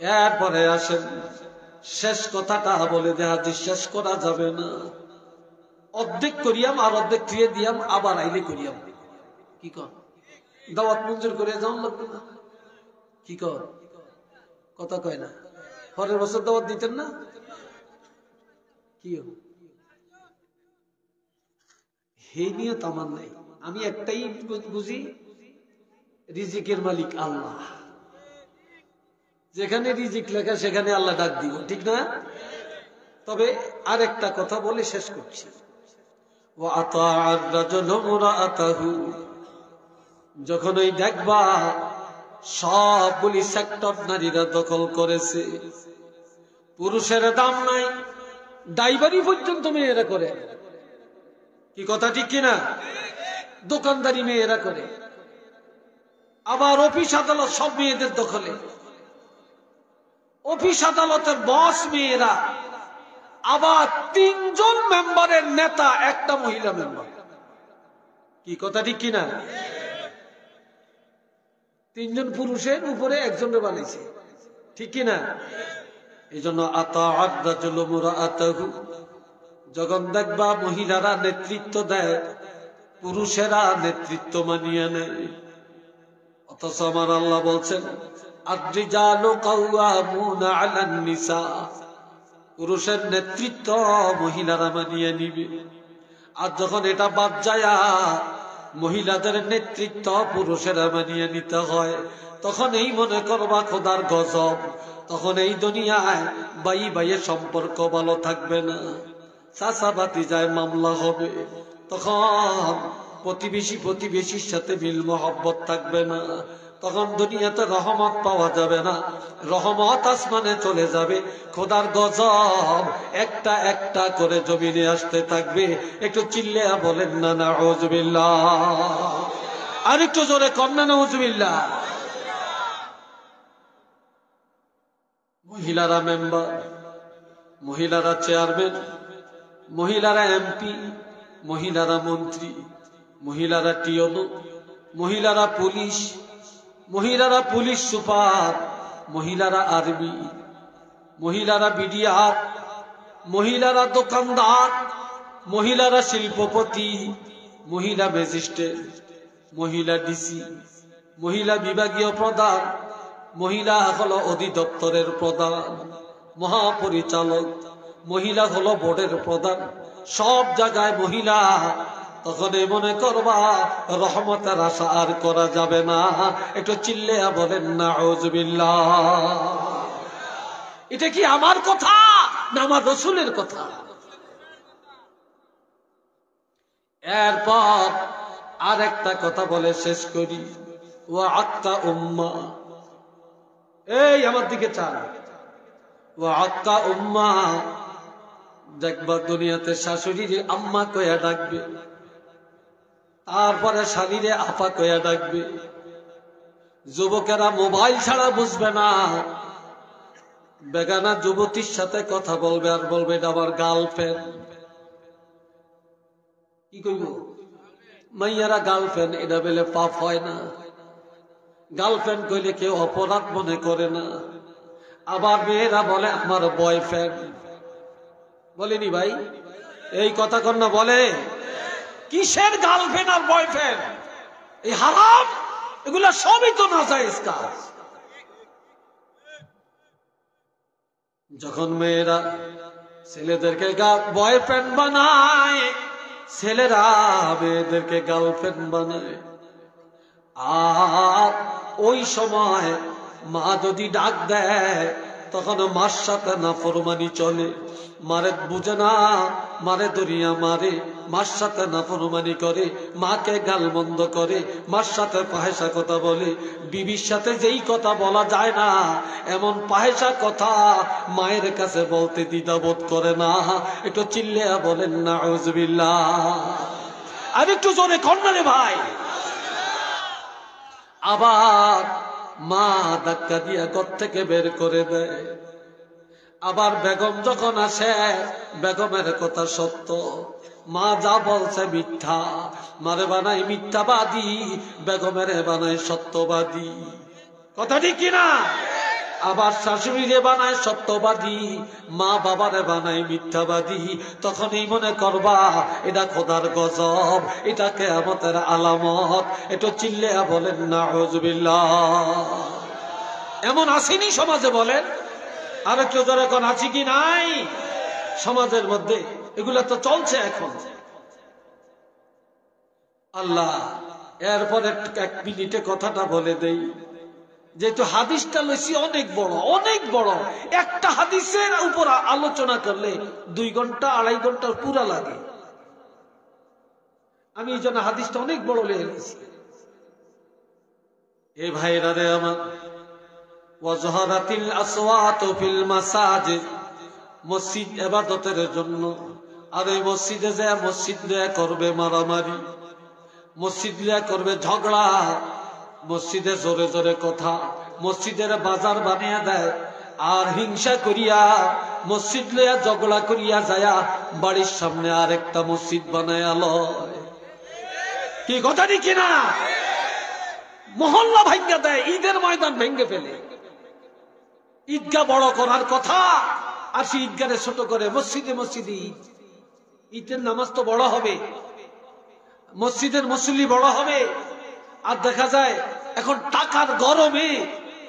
এরপরে আসেন শেষ কথাটা বলে দেয়া, যে শেষ করা যাবে না। অর্ধেক করিয়াম আর অর্ধেক ফিরিয়ে দিয়াম, আবার আইলে করিয়াম। কি কর? দাওয়াত মঞ্জুর করে যাওয়ান লাগবে না? কি কর? কথা কয় না। পরের বছর দাওয়াত দিতেন না? কি হে নিয়ত আমার নাই। আমি একটাই বুঝি, রিজিকের মালিক আল্লাহ। যেখানে রিজিক লেখা সেখানে আল্লাহ ডাক দিব, ঠিক না? তবে আরেকটা কথা বলে শেষ করছি। যখন ওই দেখবা সবগুলি সেক্টর নারীরা দখল করেছে, পুরুষের দাম নাই, ড্রাইভারি পর্যন্ত মেয়েরা করে। কি কথা ঠিক কিনা? দোকানদারি মেয়েরা করে, আবার অফিস আদালত সব মেয়েদের দখলে। অফিস আদালতের বস মেয়েরা, আবার 3 জন মেম্বারের নেতা একটা মহিলা মেম্বার। কি কথা ঠিক কিনা? 3 জন পুরুষের উপরে একজনের বানাইছে, ঠিক কিনা? এই জন্য যখন দেখবা মহিলারা নেতৃত্ব দেয়, পুরুষেরা নেতৃত্ব মানিয়ে নেয়। অথচ আমার আল্লাহ বলছেন, আর-রিজালু কাওয়ামুনা আলান নিসা, পুরুষের নেতৃত্ব মহিলারা মানিয়ে নিবে। আর যখন এটা বাদ যায়, মহিলাদের নেতৃত্ব পুরুষেরা মানিয়ে নিতে হয়, তখন এই মনে করবা খোদার গজব। তখন এই দুনিয়ায় ভাই ভাইয়ের সম্পর্ক ভালো থাকবে না, চাচা ভাতিজায় মামলা হবে, তখন প্রতিবেশীর সাথে মিল মহব্বত থাকবে না, তখন দুনিয়াতে রহমত পাওয়া যাবে না, রহমত আসমানে চলে যাবে, খোদার গজব একটা একটা করে জমিনে আসতে থাকবে। একটু চিল্লিয়া বলেন না নাউযুবিল্লাহ, আর একটু জোরে কন্যা নাউযুবিল্লাহ। মহিলারা মেম্বার, মহিলারা চেয়ারম্যান, মহিলারা এমপি, মহিলারা মন্ত্রী, মহিলারা টিওনো, মহিলারা পুলিশ, মহিলারা পুলিশ সুপার, মহিলারা আর্মি, মহিলারা বিডিআর, মহিলারা দোকানদার, মহিলারা শিল্পপতি, মহিলা ম্যাজিস্ট্রেট, মহিলা ডিসি, মহিলা বিভাগীয় প্রধান, মহিলা হলো অধিদপ্তরের প্রধান, মহাপরিচালক, মহিলা হলো বোর্ডের প্রধান, সব জায়গায় মহিলা। তখন মনে করবা রহমতের আশা আর করা যাবে না। একটু চিল্লিয়া বলেন নাউযুবিল্লাহ। এটা কি আমার কথা না আমার রাসূলের কথা? এরপর আর একটা কথা বলে শেষ করি। ওয়া আক্কা উম্মা, এই আমার দিকে চান। ওয়া আক্কা উম্মা, দেখবা দুনিয়াতে শাশুড়ির আম্মা কয়া ডাকবে, তারপরে শালীরে আপা কয়া ডাকবে। যুবকেরা মোবাইল ছাড়া বুঝবে না, বেগানা যুবতীর সাথে কথা বলবে আর বলবে এটা আমার গার্লফ্রেন্ড। কি কইব? মাইয়ারা গার্লফ্রেন্ড এটা বলে পাপ হয় না। গার্লফ্রেন্ড কইলে কেউ অপরাধ মনে করে না। আবার মেয়েরা বলে আমার বয়ফ্রেন্ড। বলেনি ভাই? এই কথা কন্যা বলে। কিসের গার্লফ্রেন্ড আর বয়ফ্রেন্ড? এই হারাম, এগুলা সবই তো নাজায়েজ কাজ। যখন মেয়েরা ছেলেদেরকে বয়ফ্রেন্ড বানায়, ছেলেরা মেয়েদেরকে গার্লফ্রেন্ড বানায়, আর ওই সময় মা যদি ডাক দেয় তখন মার সাথে নাফরমানি চলে। মারে বুঝে না, মারে দরিয়া মারে, মার সাথে নাফরমানি করে, মাকে গালমন্দ করে, মার সাথে পাহেসা কথা বলে। বিবির সাথে যেই কথা বলা যায় না এমন পাহেসা কথা মায়ের কাছে বলতে দ্বিধাবোধ করে না। একটু চিল্লিয়া বলেন নাউযুবিল্লাহ। আর একটু জোরে কন্যা রে ভাই। আবার মা ধাক্কা দিয়া ঘর থেকে বের করে দেয়। আবার বেগম যখন আসে, বেগমের কথা সত্য, মা যা বলছে মিথ্যা, মারে বানাই মিথ্যাবাদী, বেগমের বানায় সত্যবাদী। কথা ঠিক কিনা? আবার শাশুড়িরে বানায় সত্যবাদী, মা বাবারে বানায় মিথ্যাবাদী। তখনই মনে করবা এটা খোদার গজব, এটা কিয়ামতের আলামত। একটু চিল্লিয়া বলেন নাউযুবিল্লাহ। এমন আসেনি সমাজে? বলেন আর একটু জোরে কোন আছে কি নাই সমাজের মধ্যে? এগুলা তো চলছে এখন। আল্লাহ, এরপরে এক মিনিটে কথাটা বলে দেই। যেহেতু হাদিসটা লইছি অনেক বড়, অনেক বড়, একটা হাদিসের উপর আলোচনা করলে 2 ঘন্টা 2.5 ঘন্টা পুরা লাগে। আমি এই জন্য হাদিসটা অনেক বড় লিখেছি। এ ভাইরা রে আমার, ওয়াজহারাতিল আসওয়াতু ফিল মাসাজিদ, মসজিদ ইবাদতের জন্য। আর এই মসজিদে যায় মসজিদ নিয়ে করবে মারামারি, মসজিদ নিয়ে করবে ঝগড়া, মসজিদে জোরে জোরে কথা, মসজিদের বাজার বানিয়ে দেয়। আর হিংসা করিয়া মসজিদ লইয়া ঝগড়া করিয়া যায়া বাড়ির সামনে আর একটা মসজিদ বানায়া লয়। কি কথা ঠিক কিনা? মহল্লা ভাঙ্গা দেয়, ঈদের ময়দান ভেঙ্গে ফেলে। ঈদগাহ বড় করার কথা, আর সে ঈদগাহে ছোট করে। মসজিদে মসজিদে ঈদ, ঈদের নামাজ তো বড় হবে, মসজিদের মুসল্লি বড় হবে। আর দেখা যায় এখন টাকার গরমে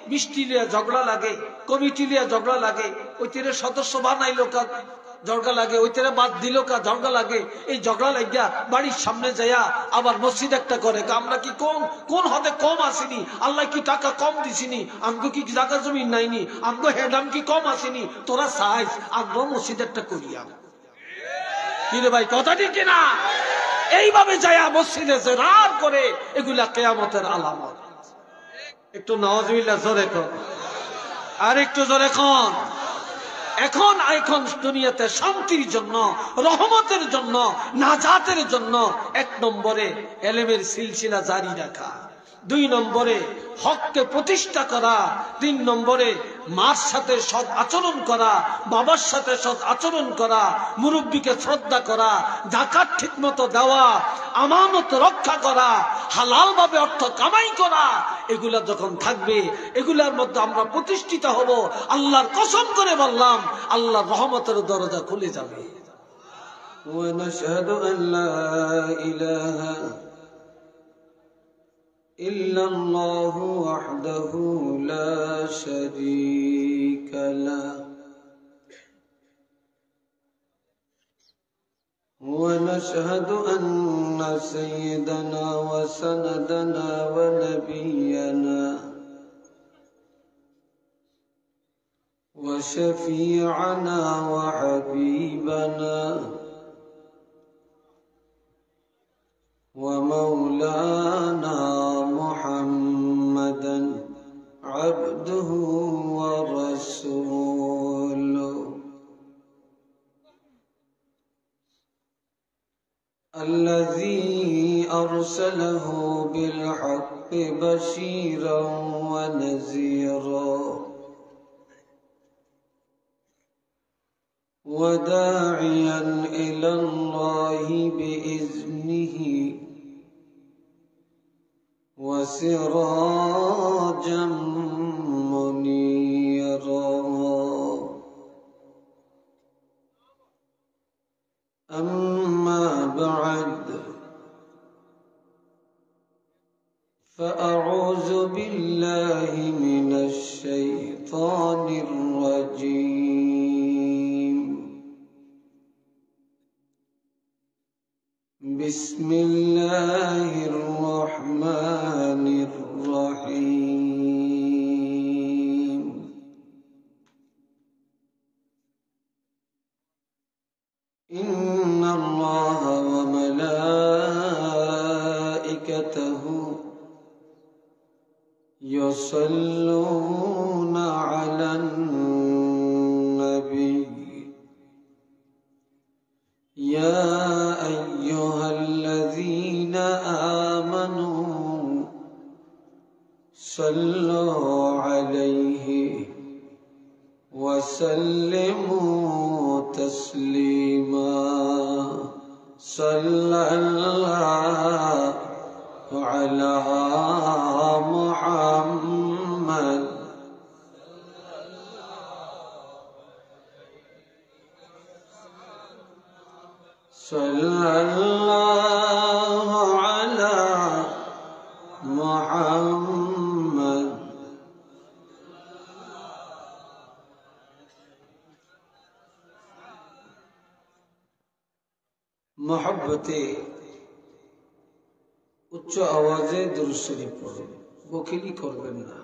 মিষ্টি লিয়া ঝগড়া লাগে, কমিটি লিয়া ঝগড়া লাগে, ওই তীরে সদস্য বানাইলো কা ঝগড়া লাগে, ওই তীরে বাদ দিল কা ঝগড়া লাগে। এই ঝগড়া লাগিয়া বাড়ির সামনে যাইয়া আবার মসজিদ একটা করে। আমরা কি কোন হদে কম আসিনি? আল্লাহ কি টাকা কম দিছিনি? আমগো কি জায়গা জমি নাইনি? আমগো হেডাম কি কম আসিনি? তোরা সাইজ আমগো মসজিদ একটা করিয়া। কিরে ভাই কথা ঠিক কিনা? এইভাবে যায় মসজিদে জিয়ারত করে, এগুলা কিয়ামতের আলামত। একটু নাউজুবিল্লাহ জোরে কর, আর একটু জোরে কর। এখন দুনিয়াতে শান্তির জন্য, রহমতের জন্য, নাজাতের জন্য 1 নম্বরে এলেমের সিলসিলা জারি রাখা, 2 নম্বরে হককে প্রতিষ্ঠা করা, 3 নম্বরে মার সাথে সৎ আচরণ করা, বাবার সাথে সৎ আচরণ করা, মুরব্বীকে শ্রদ্ধা করা, যাকাত ঠিকমতো দেওয়া, আমানত রক্ষা করা, হালাল ভাবে অর্থ কামাই করা। এগুলা যখন থাকবে, এগুলার মধ্যে আমরা প্রতিষ্ঠিত হব, আল্লাহর কসম করে বললাম, আল্লাহর রহমতের দরজা খুলে যাবে। ওয়ানাশহাদু আল্লা ইলাহা ইল্লাল্লাহু ওয়াহদাহু লা শারীকা লাহু ونشهد أن سيدنا وسندنا ونبينا وشفيعنا وحبيبنا ومولانا محمدا عبده ورسوله الذي أرسله بالحق بشيرا ونذيرا وداعيا إلى الله بإذنه وسراجا منيرا. أما بعد، فأعوذ بالله من الشيطان الرجيم. بسم الله الرحمن الرحيم. إن الله وملائكته يصلون على النبي يا أيها الذين آمنوا صلوا عليه وسلموا تسليما. صلى الله على محمد صلى الله على محمد. محبته উচ্চ আওয়াজে দুরূদ শরীফ পড়ুন, বকিলি করবেন না।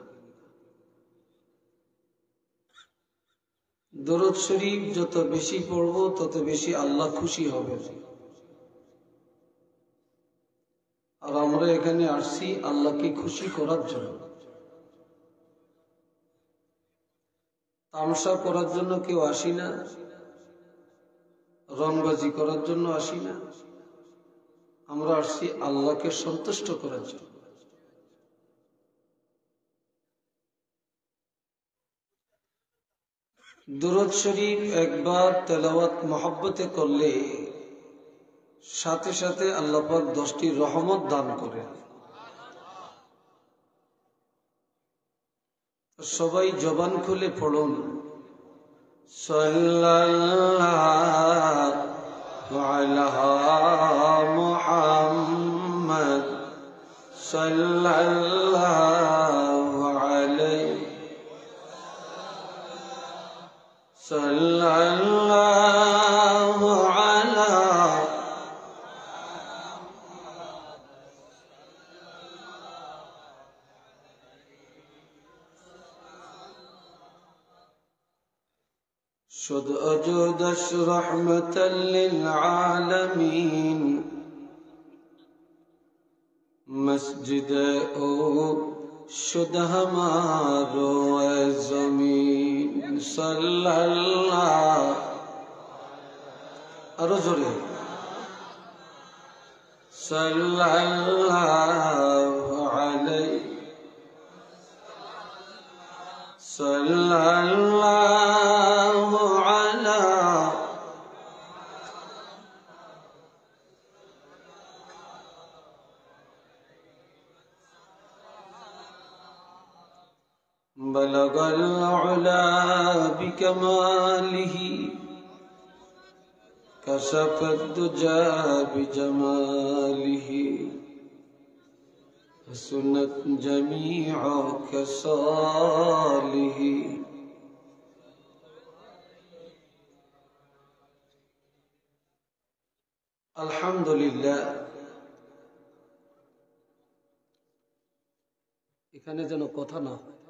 দুরূদ শরীফ যত বেশি পড়ব তত বেশি আল্লাহ খুশি হবেন। আর আমরা এখানে আসছি আল্লাহকে খুশি করার জন্য, তামাশা করার জন্য কেউ আসি না, রংবাজি করার জন্য আসি না। আমরা আসছি আল্লাহকে সন্তুষ্ট করার জন্য। দুরূদ শরীফ একবার তেলাওয়াত মহব্বতে করলে সাথে সাথে আল্লাহ পাক 10টি রহমত দান করেন। সবাই জবান খুলে পড়ুন, সাল্লাল্লাহু আলা মুহাম্মদ সাল্লাল্লাহু আলাইহি সাল্লাল্লাহু আলা شد أجودش رحمة للعالمين مسجد او شد ہمارو اے زمین صلی اللہ ارو جوڑے صلی اللہ علیہ صلی اللہ علی بلغ العلا بكماله كشف الدجى بجماله حسنت جميع خصاله الحمد لله এখানে যেন কথা না হয়